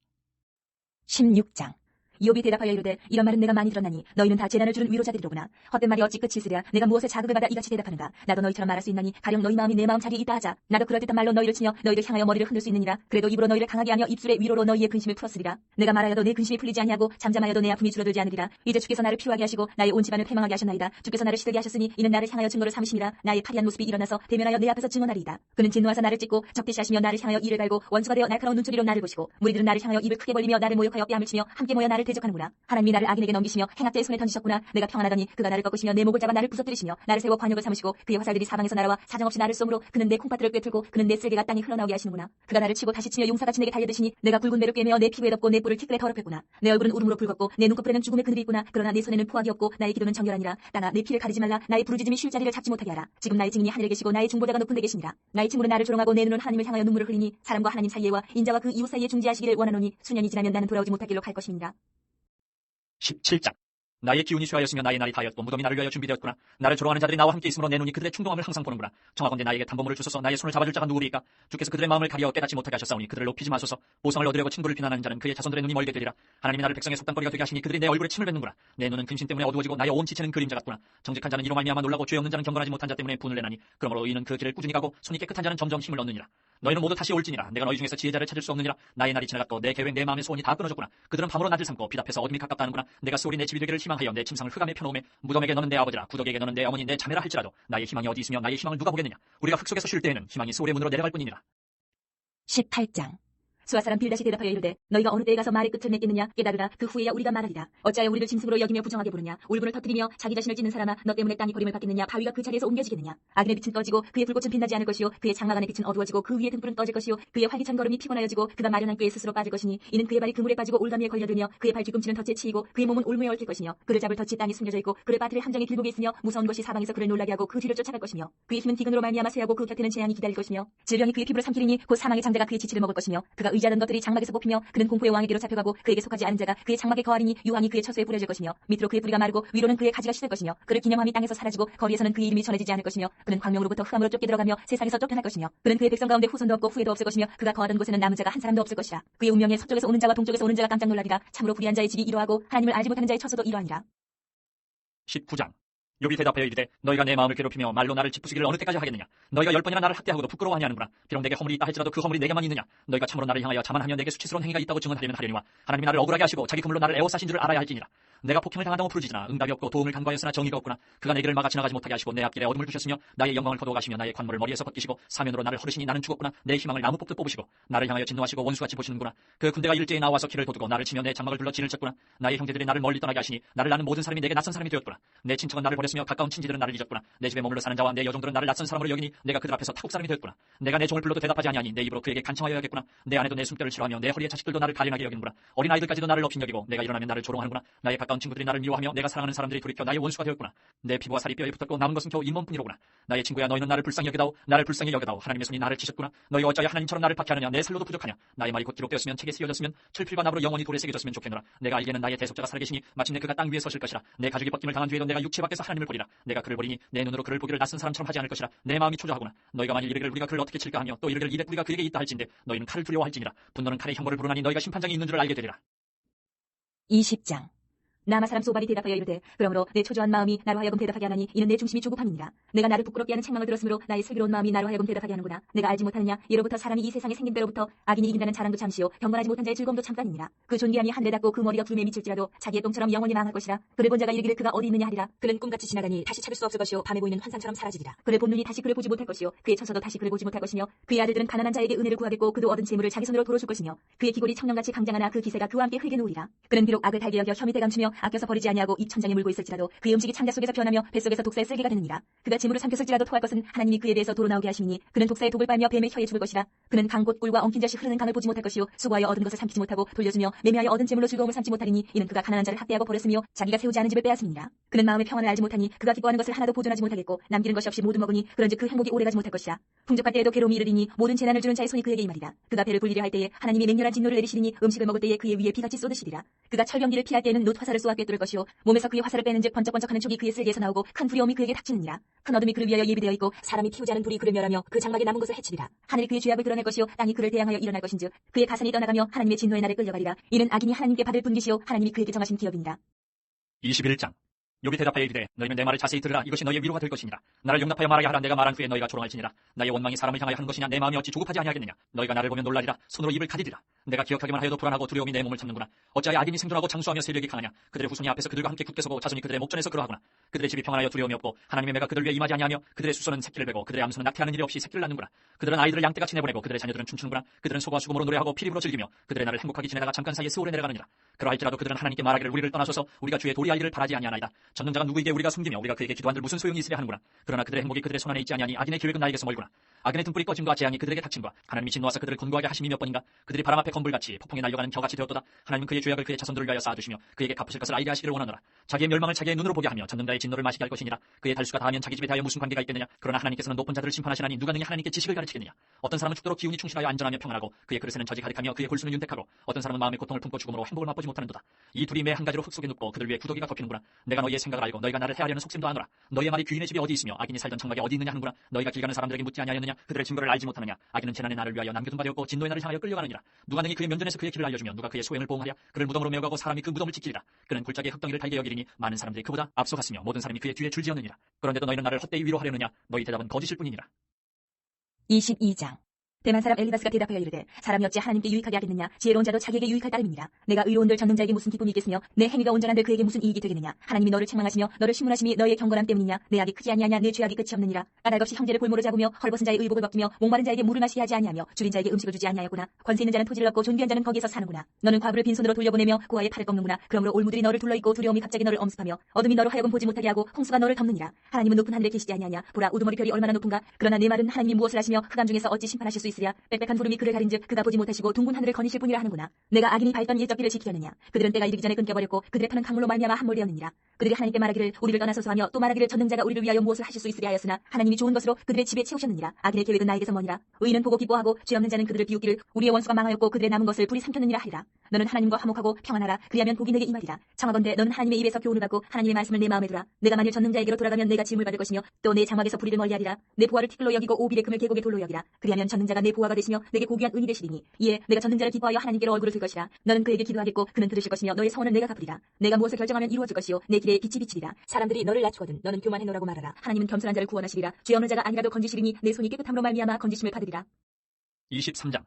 16장. 이욥이 대답하여 이르되 이런 말은 내가 많이 들었나니 너희는 다 재난을 주는 위로자들이로구나. 헛된 말이 어찌 끝이 있으랴. 내가 무엇에 자극을 받아 이같이 대답하는가. 나도 너희처럼 말할 수 있나니 가령 너희 마음이 내 마음 자리에 있다 하자. 나도 그럴듯한 말로 너희를 치며 너희를 향하여 머리를 흔들 수 있느니라. 그래도 입으로 너희를 강하게 하며 입술의 위로로 너희의 근심을 풀었으리라. 내가 말하여도 내 근심이 풀리지 아니하고 잠잠하여도 내 아픔이 줄어들지 않으리라. 이제 주께서 나를 피로하게 하시고 나의 온 집안을 패망하게 하셨나이다. 주께서 나를 시들게 하셨으니 이는 나를 향하여 증거를 삼으심이라. 나의 파리한 모습이 일어나서 대면하여 내 앞에서 증언하리이다. 그는 진노하사 나를 찢고 적대시 하시며 나를 향하여 이를 갈고 원수가 되어 날카로운 눈초리로 나를 보시고 무리들은 나를 향하여 입을 크게 벌리며 나를 모욕하여 뺨을 치며 함께 모여 나를 대적하는구나. 하나님이 나를 악인에게 넘기시며 행악자의 손에 던지셨구나. 내가 평안하더니 그가 나를 꺾으시며 내 목을 잡아 나를 부서뜨리시며 나를 세워 관역을 삼으시고 그의 화살들이 사방에서 날아와 사정없이 나를 쏘므로 그는 내 콩팥들을 꿰뚫고 그는 내 쓸개가 땅에 흘러나오게 하시는구나. 그가 나를 치고 다시 치며 용사같이 내게 달려드시니 내가 굵은 배를 꿰매어 내 피부에 덮고 내 뿔을 티끌에 더럽혔구나. 내 얼굴은 울음으로 붉었고 내 눈꺼풀에는 죽음의 그늘이 있구나. 그러나 내 손에는 포악이 없고 나의 기도는 정결하니라. 땅아 내 피를 가리지 말라. 나의 부르짖음이 쉴 자리를 잡지 못하게 하라. 지금 나의 증인이 하늘에 계시고 나의 중보자가 높은 데 계시니라. 나의 친구는 나를 조롱하고 내 눈은 하나님을 향하여 눈물을 흘리니 사람과 하나님 사이에와 인자와 그 이웃 사이에 중재하시기를 원하노니 수년이 지나면 나는 돌아오지 못할 길로 갈 것임이니라. 17장. 나의 기운이 쇠하였으며 나의 날이 다하였고 무덤이 나를 위하여 준비되었구나. 나를 조롱하는 자들이 나와 함께 있으므로 내 눈이 그들의 충동함을 항상 보는구나. 청하건대 나에게 담보물을 주소서. 나의 손을 잡아줄 자가 누구리까? 주께서 그들의 마음을 가리어 깨닫지 못하게 하셨사오니 그들을 높이지 마소서. 보상을 얻으려고 친구를 비난하는 자는 그의 자손들의 눈이 멀게 되리라. 하나님이 나를 백성의 속담거리가 되게 하시니 그들이 내 얼굴에 침을 뱉는구나. 내 눈은 근심 때문에 어두워지고 나의 온 지체는 그림자 같구나. 정직한 자는 이로 말미암아 놀라고 죄 없는 자는 경건하지 못한 자 때문에 분을 내나니 그러므로 이는 그 길을 꾸준히 가고 손이 깨끗한 자는 점점 힘을 얻느니라. 너희는 모두 다시 올지니라. 내가 너희 중에서 지혜자를 찾을 수 없느니라. 나의 날이 지나갔고 내 계획 내 마음의 소원이 다 끊어졌구나. 그들은 밤으로 낮을 삼고 빛 앞에서 어둠이 가깝다 하는구나. 내가 수월이 내 집이 되기를 희망하여 내 침상을 흑암에 펴놓음에 무덤에게 너는 내 아버지라 구덕에게 너는 내 어머니 내 자매라 할지라도 나의 희망이 어디 있으며 나의 희망을 누가 보겠느냐. 우리가 흙 속에서 쉴 때에는 희망이 수월의 문으로 내려갈 뿐이니라. 18장. 수아 사람 빌닷이 대답하여 이르되 너희가 어느 때에 가서 말의 끝을 맺겠느냐. 깨달으라. 그 후에야 우리가 말하리라. 어찌하여 우리를 짐승으로 여기며 부정하게 부르냐. 울분을 터뜨리며 자기 자신을 찢는 사람아 너 때문에 땅이 버림을 받겠느냐. 바위가 그 자리에서 옮겨지겠느냐. 악인의 빛은 꺼지고 그의 불꽃은 빛나지 않을 것이요 그의 장막 안의 빛은 어두워지고 그 위에 등불은 꺼질 것이요 그의 활기찬 걸음이 피곤하여지고 그가 마련한 꾀에 스스로 빠질 것이니 이는 그의 발이 그물에 빠지고 올가미에 걸려들며 그의 발 뒤꿈치는 덫에 치이고 그의 몸은 올무에 얽힐 것이며 그를 잡을 덫이 땅에 숨겨져 있고 그를 빠뜨릴 함정이 길목에 있으며 무서운 것이 사방에서 그를 놀라게 하고 그 뒤를 쫓아갈 것이며 그의 힘은 기근으로 말미암아 쇠하고 그 곁에는 재앙이 기다릴 것이며 질병이 그의 피부를 삼키리니 곧 사망의 장자가 그의 지체를 먹을 것이며 그가 의지하던 것들이 장막에서 뽑히며 그는 공포의 왕에게로 잡혀가고 그에게 속하지 않은 자가 그의 장막에 거하리니 유황이 그의 처소에 뿌려질 것이며 밑으로 그의 뿌리가 마르고 위로는 그의 가지가 시들 것이며 그를 기념함이 땅에서 사라지고 거리에서는 그의 이름이 전해지지 않을 것이며 그는 광명으로부터 흑암으로 쫓겨 들어가며 세상에서 쫓겨날 것이며 그는 그의 백성 가운데 후손도 없고 후회도 없을 것이며 그가 거하던 곳에는 남은 자가 한 사람도 없을 것이라. 그의 운명에 서쪽에서 오는 자와 동쪽에서 오는 자가 깜짝 놀라리라. 참으로 불의한 자의 집이 이러하고 하나님을 알지 못하는 자의 처소도 이러하니라. 19장. 욥이 대답하여 이르되 너희가 내 마음을 괴롭히며 말로 나를 짚부수기를 어느 때까지 하겠느냐. 너희가 10번이나 나를 학대하고도 부끄러워하니 하는구나. 비록 내게 허물이 있다 할지라도 그 허물이 내게만 있느냐. 너희가 참으로 나를 향하여 자만하며 내게 수치스러운 행위가 있다고 증언하려면 하려니와 하나님이 나를 억울하게 하시고 자기 그물로 나를 애워싸신 줄 알아야 할지니라. 내가 폭행을 당한다고 부르짖으나 응답이 없고 도움을 간구하였으나 정의가 없구나. 그가 내 길을 막아 지나가지 못하게 하시고 내 앞길에 어둠을 두셨으며 나의 영광을 거두어 가시며 나의 관모를 머리에서 벗기시고 사면으로 나를 허르시니 나는 죽었구나. 내 희망을 나무 뽑듯 뽑으시고 나를 향하여 진노하시고 원수같이 보시는구나. 그 군대가 일제히 나와서 길을 도두고 나를 치며 내 장막을 둘러 진을 쳤구나. 나의 형제들이 나를 멀리 떠나게 하시니 나를 아는 모든 사람이 내게 낯선 사람이 되었구나. 내 친척은 나를 버렸으며 가까운 친지들은 나를 잊었구나. 내 집에 머물러 사는 자와 내 여종들은 나를 낯선 사람으로 여기니 내가 그들 앞에서 타국 사람이 되었구나. 내가 내 종을 불러도 대답하지 아니하니 내 입으로 그에게 간청하여야겠구나. 내 아내도 내 숨결을 싫어하며 내 허리의 자식들도 나를 가련하게 여기는구나. 어린 아이들까지도 나를 높인 여기고 내가 일어나면 나를 조롱하는구나. 나의 가까운 친구들이 나를 미워하며 내가 사랑하는 사람들이 돌이켜 나의 원수가 되었구나. 내 피부와 살이 뼈에 붙었고 남은 것은 겨우 잇몸뿐이로구나. 나의 친구야 너희는 나를 불쌍히 여기다오. 나를 불쌍히 여기다오. 하나님의 손이 나를 치셨구나. 너희가 어찌하여 하나님처럼 나를 박해하느냐. 내 살로도 부족하냐. 나의 말이 곧 기록되었으면 책에 쓰여졌으면 철필과 나무로 영원히 돌에 새겨졌으면 좋겠노라. 내가 알기에는 나의 대속자가 살아계시니 마침내 그가 땅 위에 서실 것이라. 내 가죽이 벗김을 당한 뒤에도 내가 육체 밖에서 하나님을 보리라. 내가 그를 보리니 내 눈으로 그를 보기를 낯선 사람처럼 하지 않을 것이라. 내 마음이 초조하구나. 너희가 만일 이르기를 우리가 그를 어떻게 칠까 하며 또 이르기를 이래 우리가 그에게 있다 할진대 너희는 칼을 두려워할지니라. 분노는 칼의 형벌을 부르나니 너희가 심판장이 있는 줄 알게 되리라. 20장. 나마 사람 소발이 대답하여 이르되 그러므로 내 초조한 마음이 나로 하여금 대답하게 하나니 이는 내 중심이 조급함이니라. 내가 나를 부끄럽게 하는 책망을 들었으므로 나의 슬기로운 마음이 나로 하여금 대답하게 하는구나. 내가 알지 못하느냐. 예로부터 사람이 이 세상에 생긴 때로부터 악인이 이긴다는 자랑도 잠시요 경건하지 못한 자의 즐거움도 잠깐이니라. 그 존귀함이 하늘에 닿고 그 머리가 구름에 미칠지라도 자기의 똥처럼 영원히 망할 것이라. 그를 본 자가 이르기를 그가 어디 있느냐 하리라. 그는 꿈같이 지나가니 다시 찾을 수 없을 것이요 밤에 보이는 환상처럼 사라지리라. 그를 본 눈이 다시 그를 보지 못할 것이요 그의 처소도 다시 그를 보지 못할 것이며 그의 아들들은 가난한 자에게 은혜를 구하겠고 그도 얻은 재물을 자기 손으로 돌어줄 것이며 그의 기골이 청년같이 강장하나 그 기세가 그와 함께 흙에 누우리라. 그는 비록 악을 달게 여겨 혀 밑에 감추며 아껴서 버리지 아니하고 입 천장에 물고 있을지라도 그의 음식이 창자 속에서 변하며 뱃속에서 독사의 쓸개가 되느니라. 그가 재물을 삼켰을지라도 토할 것은 하나님이 그에 대해서 도로 나오게 하시니 그는 독사의 독을 빨며 뱀의 혀에 죽을 것이라. 그는 강곧 꿀과 엉킨 젖이 흐르는 강을 보지 못할 것이요 수고하여 얻은 것을 삼키지 못하고 돌려주며 매매하여 얻은 재물로 즐거움을 삼지 못하리니 이는 그가 가난한 자를 학대하고 버렸으며 자기가 세우지 않은 집을 빼앗음이니라. 그는 마음의 평안을 알지 못하니 그가 기뻐하는 것을 하나도 보존하지 못하겠고 남기는 것이 없이 모두 먹으니 그런즉 그 행복이 오래가지 못할 것이라. 풍족할 때에도 괴로움이 이르리니 모든 재난을 주는 자의 손이 그에게 임하리라. 그가 배를 불리려 할 때에 하나님이 맹렬한 진노를 내리시리니 음식을 먹을 때에 그의 위에 비같이 쏟으시리라. 그가 철병기를 피할 때에는 놋 화살을 쏘아 꿰뚫을 것이요 몸에서 그의 화살을 빼는즉 번쩍번쩍하는 촉이 그의 쓸개에서 나오고 큰 두려움이 그에게 닥치느니라. 큰 어둠이 그를 위하여 예비되어 있고 사람이 피우지 않은 불이 그를 멸하며 그 장막에 남은 것을 해치리라. 하늘이 그의 죄악을 드러낼 것이요 땅이 그를 대항하여 일어날 것인즉 그의 가산이 떠나가며 하나님의 진노의 날에 끌려가리라. 이는 악인이 하나님께 받을 분깃이요 하나님이 그에게 정하신 기업이니라. 21장. 욥이 대답하여 이르되 너희는 내 말을 자세히 들으라. 이것이 너희의 위로가 될 것이니라. 나를 용납하여 말하게 하라. 내가 말한 후에 너희가 조롱할지니라. 나의 원망이 사람을 향하여 하는 것이냐. 내 마음이 어찌 조급하지 아니하겠느냐. 너희가 나를 보면 놀라리라. 손으로 입을 가리리라. 내가 기억하기만 하여도 불안하고 두려움이 내 몸을 참는구나. 어찌하여 악인이 생존하고 장수하며 세력이 강하냐. 그들의 후손이 앞에서 그들과 함께 굳게 서고 자손이 그들의 목전에서 그러하구나. 그들의 집이 평안하여 두려움이 없고 하나님의 매가 그들 위에 임하지 아니하며 그들의 수소는 새끼를 베고 그들의 암수는 낙태하는 일이 없이 새끼를 낳는구나. 그들은 아이들을 양떼같이 내보내고 그들의 자녀들은 춤추는구나. 그들은 소가 수금으로 노래하고 피리부로 즐기며 그들의 날을 행복하게 지내다가 잠깐 사이에 세월에 내려가느니라. 그러할지라도 그들은 하나님께 말하기를 우리를 떠나소서 우리가 주의 도리 알기를 바라지 아니하나이다. 전능자가 누구에게 우리가 숨기며 우리가 그에게 기도한들 무슨 소용이 있으랴 하는구나. 그러나 그들의 행복이 그들의 손안에 있지 아니하니 악인의 계획은 나에게서 멀구나. 악인의 등불이 꺼짐과 재앙이 그들에게 닥침과 하나님이 진노하사 그들을 곤고하게 하심이 몇 번인가. 그들이 바람 앞에 건불같이 폭풍에 날려가는 겨같이 되었도다. 하나님은 그의 죄악을 그의 자손들을 위하여 쌓아두시며 그에게 갚으실 것을 알게 하시기를 원하노라. 자기의 멸망을 자기의 눈으로 보게 하며 전능자의 진노를 마시게 할 것이니라. 그의 달수가 다하면 자기 집에 대하여 무슨 관계가 있겠느냐. 그러나 하나님께서는 높은 자들을 심판하시나니 누가 능히 하나님께 지식을 가르치겠느냐. 어떤 사람은 죽도록 기운이 충실하여 안전하며 평안하고 그의 그릇에는 젖이 가득하며 그의 골수는 윤택하고 어떤 사람은 마음의 고통을 품고 죽음으로 행복을 맛보지 못하는도다. 이 둘이 매 한 가지로 흙 속에 눕고 그들 위에 구더기가 덮이는구나. 내가 너희의 생각을 알고 너희가 나를 해하려는 속셈도 아노라. 너희의 말이 귀인의 집이 어디 있으며 악인이 살던 장막이 어디 있느냐 하는구나. 너희가 길 가는 사람들에게 묻지 아니하였느냐. 그들의 증거를 알지 못하느냐. 악인은 재난의 날을 위하여 남겨둔 바 되었고 진노의 날을 향하여 끌려가느니라. 누가 능히 그의 면전에서 그의 길을 알려주며 누가 그의 소행을 보응하랴. 그를 무덤으로 메어가고 사람이 그 무덤을 지키리라. 그는 골짜기의 흙덩이를 달게 여기리니 많은 사람들이 그보다 앞서갔으며 모든 사람이 그의 뒤에 줄지었느니라. 그런데도 너희는 나를 헛되이 위로하려느냐. 너희 대답은 거짓일 뿐이니라. 22장. 대만 사람 엘리바스가 대답하여 이르되 사람이 어찌 하나님께 유익하게 하겠느냐. 지혜로운 자도 자기에게 유익할 따름이니라. 내가 의로운들 전능자에게 무슨 기쁨이 있겠으며 내 행위가 온전한데 그에게 무슨 이익이 되겠느냐. 하나님이 너를 책망하시며 너를 심문하심이 너희의 경건함 때문이냐. 내 악이 크지 아니하냐. 내 죄악이 끝이 없느니라. 까닭없이 형제를 볼모로 잡으며 헐벗은 자의 의복을 벗기며 목마른 자에게 물을 마시게 하지 아니하며 줄인 자에게 음식을 주지 아니하였구나. 권세 있는 자는 토지를 얻고 존귀한 자는 거기에서 사는구나. 너는 과부를 빈손으로 돌려보내며 고아의 팔을 꺾는구나. 그러므로 올무들이 너를 둘러있고 두려움이 갑자기 너를 엄습하며 어둠이 너로 하여금 보지 못하게 하고 홍수가 너를 덮느니라. 하나님은 높은 하늘에 계시지 아니하냐. 보라 우두머리 별이 얼마나 높은가. 그러나 내 말은 하나님이 무엇을 하시며 흑암 중에서 어찌 심판하실 수 있으랴. 빽빽한 구름이 그를 가린즉 그가 보지 못하시고 둥근 하늘을 거니실 뿐이라 하는구나. 내가 악인이 밟던 옛적길을 지키려느냐. 그들은 때가 이르기 전에 끊겨버렸고 그들의 터는 강물로 말미암아 함몰되었느니라. 그들이 하나님께 말하기를 우리를 떠나소서 하며 또 말하기를 전능자가 우리를 위하여 무엇을 하실 수 있으랴 하였으나 하나님이 좋은 것으로 그들의 집에 채우셨느니라. 악인의 계획은 나에게서 머니라. 의인은 보고 기뻐하고 죄 없는 자는 그들을 비웃기를 우리의 원수가 망하였고 그들의 남은 것을 불이 삼켰느니라 하리라. 너는 하나님과 화목하고 평안하라. 그리하면 복이 내게 임하리라. 청하건대 너는 하나님의 입에서 교훈을 받고 하나님의 말씀을 내 마음에 두라. 내가 만일 전능자에게로 돌아가면 내가 지음을 받을 것이며 또 내 장막에서 불의를 멀리하리라. 내 보화를 티끌로 여기고 오빌의 금을 계곡의 돌로 여기라. 그리하면 전능자가 내 보화가 되시며 내게 고귀한 은이 되시리니 이에 내가 전능자를 기뻐하여 하나님께로 얼굴을 들 것이라. 너는 그에게 기도하겠고 그는 들으실 것이며 너의 서원은 내가 갚으리라. 내가 무엇을 결정하면 이루어질 것이요 내 길에 빛이 비치리라. 사람들이 너를 낮추거든 너는 교만해 노라고 말하라. 하나님은 겸손한 자를 구원하시리라. 죄 없는 자가 아니라도 건지시리니 내 손이 깨끗함으로 말미암아 건지심을 받으리라. 23장.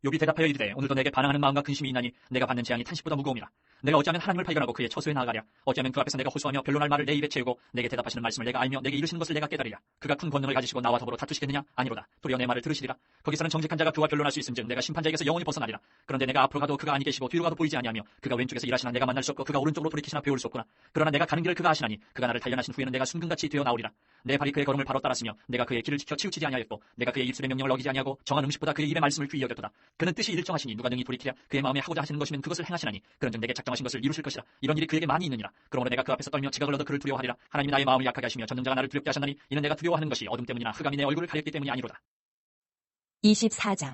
욥이 대답하여 이르되 오늘도 내게 반항하는 마음과 근심이 있나니 내가 받는 재앙이 탄식보다 무거움이라. 내가 어찌하면 하나님을 발견하고 그의 처소에 나아가랴. 어찌하면 그 앞에서 내가 호소하며 변론할 말을 내 입에 채우고 내게 대답하시는 말씀을 내가 알며 내게 이르시는 것을 내가 깨달으랴. 그가 큰 권능을 가지시고 나와 더불어 다투시겠느냐. 아니로다. 도리어 내 말을 들으시리라. 거기서는 정직한 자가 그와 변론할 수 있음즉 내가 심판자에게서 영원히 벗어나리라. 그런데 내가 앞으로 가도 그가 아니 계시고 뒤로 가도 보이지 아니하며 그가 왼쪽에서 일하시나 내가 만날 수 없고 그가 오른쪽으로 돌이키시나 배울 수 없구나. 그러나 내가 가는 길을 그가 아시나니 그가 나를 단련하신 후에는 내가 순금같이 되어 나오리라. 내 발이 그의 걸음을 바로 따랐으며 내가 그의 길을 지켜 치우치지 아니하였고 내가 그의 입술의 명령을 어기지 아니하고 정한 음식보다 그의 입의 말씀을 귀히 여겼도다. 그는 뜻이 일정하시니 누가 능히 돌이키랴. 그의 마음에 하고자 하시는 것이면 그것을 행하시나니 그런즉 내게 작정하신 것을 이루실 것이라. 이런 일이 그에게 많이 있느니라. 그러므로 내가 그 앞에서 떨며 지각을 얻어 그를 두려워하리라. 하나님이 나의 마음을 약하게 하시며 전능자가 나를 두렵게 하셨나니 이는 내가 두려워하는 것이 어둠 때문이나 흑암이 내 얼굴을 가렸기 때문이 아니로다. 24장.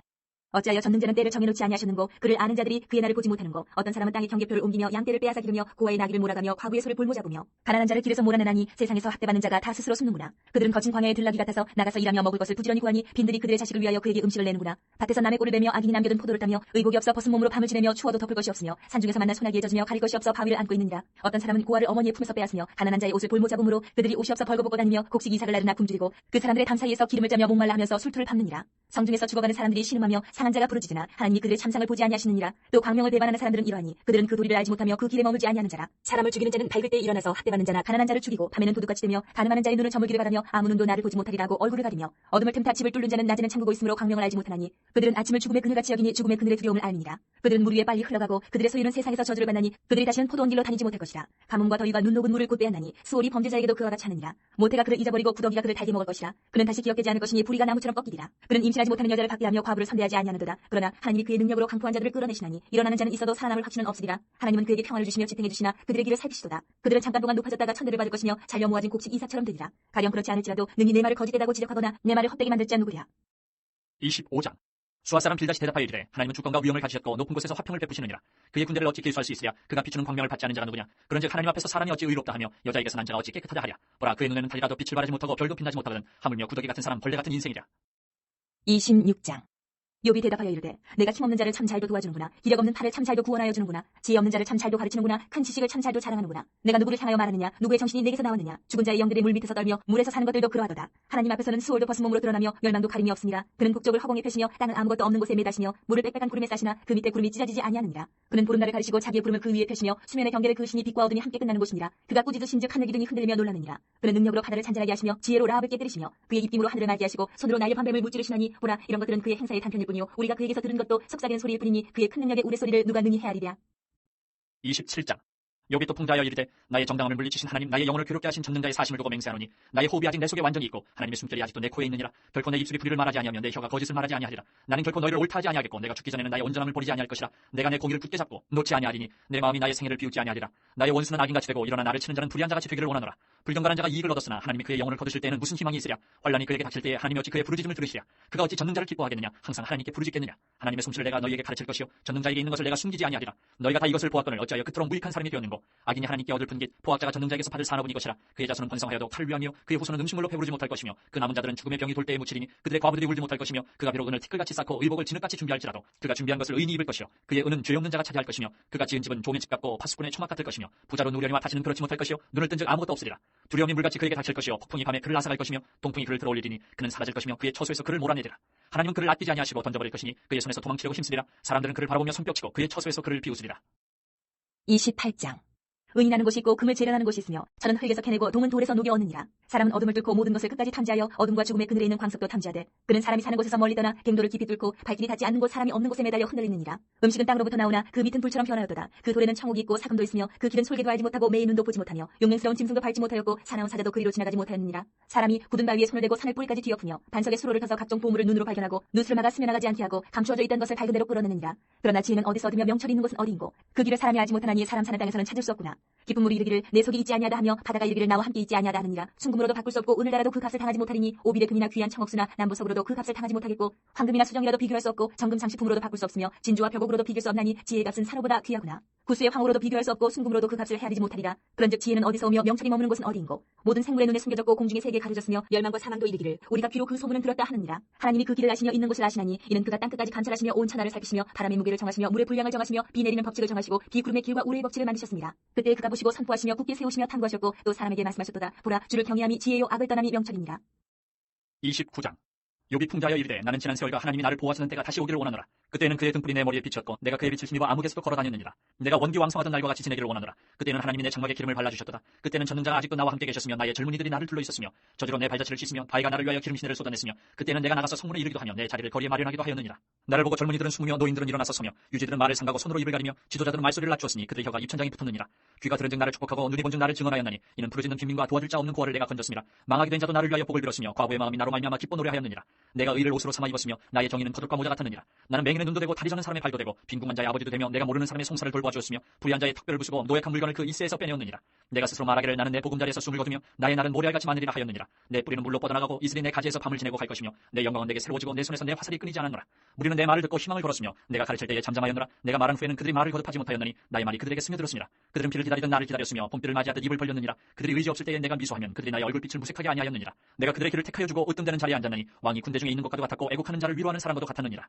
어찌하여 전능자는 때를 정해놓지 아니하셨는고 그를 아는 자들이 그의 날을 보지 못하는고 어떤 사람은 땅의 경계표를 옮기며 양떼를 빼앗아 기르며 고아의 나귀를 몰아가며 과부의 소를 볼모 잡으며 가난한 자를 길에서 몰아내나니 세상에서 학대받는 자가 다 스스로 숨는구나. 그들은 거친 광야의 들나귀 같아서 나가서 일하며 먹을 것을 부지런히 구하니 빈들이 그들의 자식을 위하여 그에게 음식을 내는구나. 밭에서 남의 꼴을 베며 악인이 남겨둔 포도를 따며 의복이 없어 벗은 몸으로 밤을 지내며 추워도 덮을 것이 없으며 산중에서 만난 소나기에 젖으며 가릴 것이 없어 바위를 안고 있느니라. 어떤 사람은 고아를 어머니의 품에서 빼앗으며 가난한 자의 옷을 볼모 잡음으로 그들이 옷이 없어 벌거벗고 다니며 곡식 이삭을 나르나 굶주리고 그 사람들의 담 사이에서 기름을 짜며 목말라 하면서 술투를 밟느니라. 성중에서 죽어가는 사람들이 신음하며 상한 자가 부르짖으나 하나님이 그들의 참상을 보지 아니하시느니라. 또 광명을 배반하는 사람들은 이러하니 그들은 그 도리를 알지 못하며 그 길에 머물지 아니하는 자라. 사람을 죽이는 자는 밝을 때 일어나서 학대받는 자나 가난한 자를 죽이고 밤에는 도둑같이 되며 가늠하는 자의 눈을 저물기를 바라며 아무 눈도 나를 보지 못하리라 하고 얼굴을 가리며 어둠을 틈타 집을 뚫는 자는 낮에는 잠그고 있으므로 광명을 알지 못하나니 그들은 아침을 죽음의 그늘같이 여기니 죽음의 그늘의 두려움을 알미니라. 그들은 물 위에 빨리 흘러가고 그들의 소유는 세상에서 저주를 받나니 그들이 다시는 포도원 길로 다니지 못할 것이라. 가뭄과 더위가 눈 녹은 물을 곧 빼앗나니 수월이 범죄자에게도 그와 같이 하느니라. 모태가 그를 잊어버리고 구더기가 그를 달게 먹을 것이라. 그는 다시 기억되지 않을 것이니 불이가 나무처럼 꺾이리라. 그는 임신하지 못하는 여자를 박대하며 과부를 선대하지 아니하는도다. 그러나 하나님이 그의 능력으로 강포한 자들을 끌어내시나니 일어나는 자는 있어도 살아남을 확신은 없으리라. 하나님은 그에게 평안을 주시며 지탱해 주시나 그들의 길을 살피시도다. 그들은 잠깐 동안 높아졌다가 천대를 받을 것이며 잘려 모아진 곡식 이삭처럼 되리라. 가령 그렇지 않을지라도 능히 내 말을 거짓되다고 지적하거나 내 말을 헛되게 만들 자 누구랴. 25장. 수아 사람 빌다시 대답하여 이르되 하나님은 주권과 위엄을 가지셨고 높은 곳에서 화평을 베푸시느니라. 그의 군대를 어찌 길수할 수 있으랴. 그가 비추는 광명을 받지 않는 자가 누구냐. 그런즉 하나님 앞에서 사람이 어찌 의롭다 하며 여자에게서 난 자가 어찌 깨끗하다 하랴. 보라 그의 눈에는 달이라도 빛을 발하지 못하고 별도 빛나지 못하거든 하물며 구더기 같은 사람 벌레 같은 인생이랴. 26장. 욥이 대답하여 이르되 내가 힘없는 자를 참 잘도 도와주는구나. 기력 없는 팔을 참 잘도 구원하여 주는구나. 지혜 없는 자를 참 잘도 가르치는구나. 큰 지식을 참 잘도 자랑하는구나. 내가 누구를 향하여 말하느냐. 누구의 정신이 내게서 나왔느냐. 죽은 자의 영들이 물 밑에서 떨며 물에서 사는 것들도 그러하도다. 하나님 앞에서는 수월도 벗은 몸으로 드러나며 멸망도 가림이 없으니라. 그는 북쪽을 허공에 펴시며 땅은 아무것도 없는 곳에 매다시며 물을 빽빽한 구름에 싸시나 그 밑에 구름이 찢어지지 아니하느니라. 그는 보름날을 가리시고 자기의 구름을 그 위에 펴시며 수면의 경계를 그으시니 빛과 어둠이 함께 끝나는 곳이니라. 그가 꾸짖으신즉 하늘 기둥이 흔들리며 놀라느니라. 그는 능력으로 바다를 잔잔하게 하시며 지혜로 라합을 깨뜨리시며 그의 입김으로 하늘을 날게 하시고 손으로 날려 밤뱀을 무찌르시나니 보라 이런 것들은 그의 행사의 단편일 뿐이요 우리가 그에게서 들은 것도 속삭이는 소리일 뿐이니 그의 큰 능력의 우레소리를 누가 능히 헤아리랴. 27장. 욥이 또 풍자하여 이르되 나의 정당함을 물리치신 하나님, 나의 영혼을 괴롭게 하신 전능자의 사심을 두고 맹세하노니 나의 호흡이 아직 내 속에 완전히 있고 하나님의 숨결이 아직도 내 코에 있느니라. 결코 내 입술이 불의를 말하지 아니하며 내 혀가 거짓을 말하지 아니하리라. 나는 결코 너희를 옳다 하지 아니하겠고 내가 죽기 전에는 나의 온전함을 버리지 아니할 것이라. 내가 내 공의를 굳게 잡고 놓지 아니하리니 내 마음이 나의 생애를 비웃지 아니하리라. 나의 원수는 악인같이 되고 일어나 나를 치는 자는 불의한 자같이 되기를 원하노라. 불경건한 자가 이익을 얻었으나 하나님이 그의 영혼을 거두실 때에는 무슨 희망이 있으랴. 환난이 그에게 닥칠 때에 하나님이 어찌 그의 부르짖음을 들으시랴. 그가 어찌 전능자를 기뻐하겠느냐. 항상 하나님께 부르짖겠느냐. 하나님의 솜씨를 내가 너희에게 가르칠 것이요 전능자에게 있는 것을 내가 숨기지 아니하리라. 너희가 다 이것을 보았거늘 어찌하여 그토록 무익한 사람이 되었는고. 악인이 하나님께 얻을 푼깃 포악자가 전능자에게서 받을 사나분이 것이라. 그의 자손은 번성하여도 칼을 위하며 그의 후손은 음식물로 배부르지 못할 것이며 그 남은 자들은 죽음의 병이 돌 때에 묻히리니 그들의 과부들이 울지 못할 것이며 그가 비록 은을 티끌같이 쌓고 의복을 진흙같이 준비할지라도 그가 준비한 것을 의인이 입을 것이요 그의 은은 죄 없는 자가 차지할 것이며 그가 지은 집은 종의 집 같고 파수꾼의 초막 같을 것이며 부자로 누려니와 다시는 그렇지 못할 것이요 눈을 뜬 즉 아무것도 없으리라. 두려움이 물같이 그에게 닥칠 것이요 폭풍이 밤에 그를 앗아갈 것이며 동풍이 그를 들어올리리니 그는 사라질 것이며 그의 처소에서 그를 몰아내리라. 하나님은 그를 아끼지 아니하시고 던져버릴 것이니 그의 손에서 도망치려고 힘쓰리라. 사람들은 그를 바라보며 손뼉치고 그의 처소에서 그를 비웃으리라. 28장. 은이 나는 곳이 있고 금을 재련하는 곳이 있으며 천은 흙에서 캐내고 동은 돌에서 녹여 얻느니라. 사람은 어둠을 뚫고 모든 것을 끝까지 탐지하여 어둠과 죽음의 그늘에 있는 광석도 탐지하되 그는 사람이 사는 곳에서 멀리 떠나 갱도를 깊이 뚫고 발길이 닿지 않는 곳 사람이 없는 곳에 매달려 흔들리느니라. 음식은 땅으로부터 나오나 그 밑은 불처럼 변하였도다. 그 돌에는 청옥이 있고 사금도 있으며 그 길은 솔개도 알지 못하고 매의 눈도 보지 못하며 용맹스러운 짐승도 밟지 못하였고 사나운 사자도 그 위로 지나가지 못하였느니라. 사람이 굳은 바위에 손을 대고 산을 뿌리까지 뒤엎으며 반석에 수로를 터서 각종 보물을 눈으로 발견하고 누수를 막아 스며나가지 않게 하고 감추어져 있던 것을 밝은 대로 끌어내느니라. 그러나 지혜는 어디서 얻으며 명철이 있는 곳은 어디인고 그 길을 사람이 알지 못하나니 사람 사는 땅에서는 찾을 수 없구나. 깊은 물이 이르기를 내 속이 있지 아니하다 하며 바다가 이르기를 나와 함께 있지 아니하다 하느니라. 순금으로도 바꿀 수 없고 오늘날에도 그 값을 당하지 못하리니 오빌의 금이나 귀한 청옥수나 남보석으로도 그 값을 당하지 못하겠고 황금이나 수정이라도 비교할 수 없고 정금 장식품으로도 바꿀 수 없으며 진주와 벽옥으로도 비길 수 없나니 지혜의 값은 산호보다 귀하구나. 구수의 황으로도 비교할 수 없고 순금으로도 그 값을 헤아리지 못하리라. 그런즉 지혜는 어디서 오며 명철이 머무는 곳은 어디인고. 모든 생물의 눈에 숨겨졌고 공중의 세계에 가려졌으며 멸망과 사망도 이르기를 우리가 귀로 그 소문은 들었다 하느니라. 하나님이 그 길을 아시며 있는 곳을 아시나니 이는 그가 땅끝까지 감찰하시며 온 천하를 살피시며 바람의 무게를 정하시며 물의 분량을 정하시며 비 내리는 법칙을 정하시고 비구름의 길과 우레의 법칙을 만드셨습니다. 그때 그가 보시고 선포하시며 굳게 세우시며 탐구하셨고 또 사람에게 말씀하셨도다. 보라 주를 경외함이 지혜요 악을 떠남이 명철이니라. 29장. 욥이 풍자하여 이르되 나는 지난 세월과 하나님이 나를 보호하시는 때가 다시 오기를 원하노라. 그때는 그의 등불이 내 머리에 비쳤고 내가 그의 빛을 힘입어 아무개서도 걸어다녔느니라. 내가 원기왕성하던 날과 같이 지내기를 원하노라. 그때는 하나님이 내 장막에 기름을 발라주셨도다. 그때는 전능자가 아직도 나와 함께 계셨으며 나의 젊은이들이 나를 둘러 있었으며 저주로 내 발자취를 씻으며 바위가 나를 위하여 기름 시내를 쏟아냈으며 그때는 내가 나가서 성문에 이르기도 하며 내 자리를 거리에 마련하기도 하였느니라. 나를 보고 젊은이들은 숨으며 노인들은 일어나서 서며 유지들은 말을 삼가고 손으로 입을 가리며 지도자들은 말소리를 낮추었으니 그들의 혀가 입천장이 붙었느니라. 귀가 들은즉 나를 축복하고 눈이 본즉 나를 증언하였나니 이는 부르짖는 빈민과 도와줄 자 없는 구원을 내가 건졌습니다. 망하게 된 자도 나를 위하여 복을 빌었으며 과부의 마음이 나로 말미암아 기뻐 노래하였느니라. 내가 의를 옷으로 삼아 입었으며 나의 정의는 거듭과 모자 같았느니라. 나는 맹인의 눈도 되고 다리 저는 사람의 발도 되고 빈궁한 자의 아버지도 되며 내가 모르는 사람의 송사를 돌보아 주었으며 불의한 자의 턱뼈를 부수고 노획한 물건을 그 일세에서 빼내었느니라. 내가 스스로 말하기를 나는 내 보금자리에서 숨을 거두며 나의 날은 모래알같이 많으리라 하였느니라. 내 뿌리는 물로 뻗어나가고 이슬이 내 가지에서 밤을 지내고 갈 것이며 내 영광은 내게 새로워지고 내 손에서 내 화살이 끊이지 않았노라. 무리는 내 말을 듣고 희망을 걸었으며 내가 가르칠 때에 잠잠하였노라. 내가 말한 후에는 그들이 말을 거듭하지 못하였나니 나의 말이 그들에게 스며들었으니라. 그들은 비를 기다리던 나를 기다렸으며 봄비를 맞이하듯 입을 벌렸느니라. 그들이 의지 없을 때에 내가 미소하면 그들이 나의 얼굴빛을 무색하게 아니하였느니라. 내가 그들의 길을 택하여 주고 으뜸되는 자리에 앉았나니 왕이 군대 중에 있는 것과도 같았고 애국하는 자를 위로하는 사람과도 같았느니라.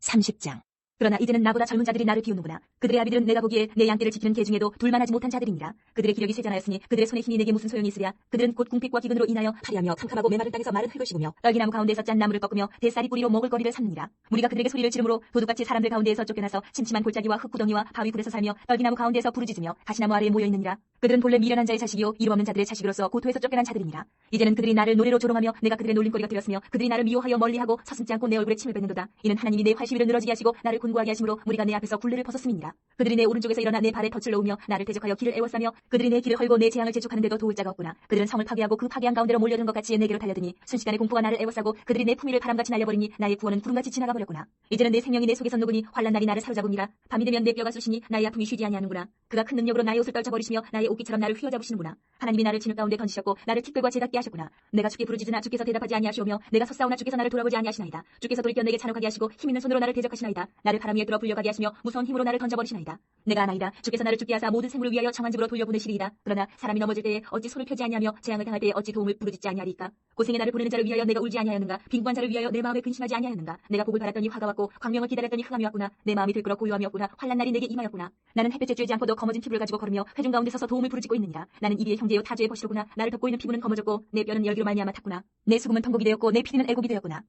30장. 그러나 이제는 나보다 젊은 자들이 나를 비우는구나. 그들의 아비들은 내가 보기에 내 양떼를 지키는 개 중에도 둘만하지 못한 자들이니라. 그들의 기력이 쇠잔하였으니 그들의 손에 힘이 내게 무슨 소용이 있으랴. 그들은 곧 궁핍과 기근으로 인하여 파리하며 캄캄하고 메마른 땅에서 마른 흙을 씹으며 떨기나무 가운데에서 짠 나무를 꺾으며 뱃살이 뿌리로 먹을 거리를 삼느니라. 무리가 그들에게 소리를 지르므로 도둑같이 사람들 가운데에서 쫓겨나서 침침한 골짜기와 흙구덩이와 바위굴에서 살며 떨기나무 가운데에서 부르짖으며 가시나무 아래에 모여 있느니라. 그들은 본래 미련한 자의 자식이요 이름 없는 자들의 자식으로서 고토에서 쫓겨난 자들이니라. 이제는 그들이 나를 노래로 조롱하며 내가 그들의 놀림거리가 되었으며 그들이 나를 미워하여 멀리하고 서슴지 않고 내 얼굴에 침을 뱉는도다. 이는 하나님이 내 활시위를 늘어지게 하시고 나를 곤고하게 하심으로 무리가 내 앞에서 굴레를 벗었음이니라. 그들이 내 오른쪽에서 일어나 내 발에 덫을 놓으며 나를 대적하여 길을 애워싸며 그들이 내 길을 헐고 내 재앙을 재촉하는데도 도울 자가 없구나. 그들은 성을 파괴하고 그 파괴한 가운데로 몰려든 것 같이 내게로 달려드니 순식간에 공포가 나를 애워싸고 그들이 내 품위를 바람같이 날려버리니 나의 구원은 구름같이 지나가 버렸구나. 이제는 내 생명이 내 속에서 녹으니 환난 날이 나를 사로잡음이라. 밤이 되면 내 뼈가 쑤시니 나의 아픔이 쉬지 아니하는구나. 그가 큰 능력으로 나의 옷을 떨쳐버리시며 나의 옷깃처럼 나를 휘어잡으시는구나. 하나님이 나를 진흙 가운데 던지셨고 나를 티끌과 재닿게 하셨구나. 내가 주께 부르짖으나 주께서 대답하지 아니하시오며 내가 섰사오나 주께서 나를 돌아보지 아니하시나이다. 주께서 돌이켜 내게 잔혹하게 하시고 힘있는 손으로 나를 대적하시나이다. 나를 바람 위에 들어 불려가게 하시며 무서운 힘으로 나를 던져버리시나이다. 내가 아나이다. 주께서 나를 죽게 하사 모든 생물을 위하여 정한 집으로 돌려보내시리이다. 그러나 사람이 넘어질 때에 어찌 손을 펴지 아니하며 재앙을 당할 때에 어찌 도움을 부르짖지 아니하리까. 고생에 나를 보내는 자를 위하여 내가 울지 아니하였는가. 빈곤한 자를 위하여 내 마음에 근심하지 아니하였는가. 내가 복을 바랐더니 화가 왔고 광명을 기다렸더니 흑암이 왔구나. 내 마음이 들끓어 고요함이 없구나. 환난 날이 내게 임하였구나. 나는 햇볕에 쬐지 않고도 검어진 피부를 가지고 걸으며 회중 가운데 서서 도움을 부르짖고 있느니라. 나는 이비의 형제요 타주의 버시로구나. 나를 덮고 있는 피부는 검어졌고 내 뼈는 열기로 말미암아 탔구나. 내 수금은 통곡이 되었고 내 피디는 애곡이 되었구나.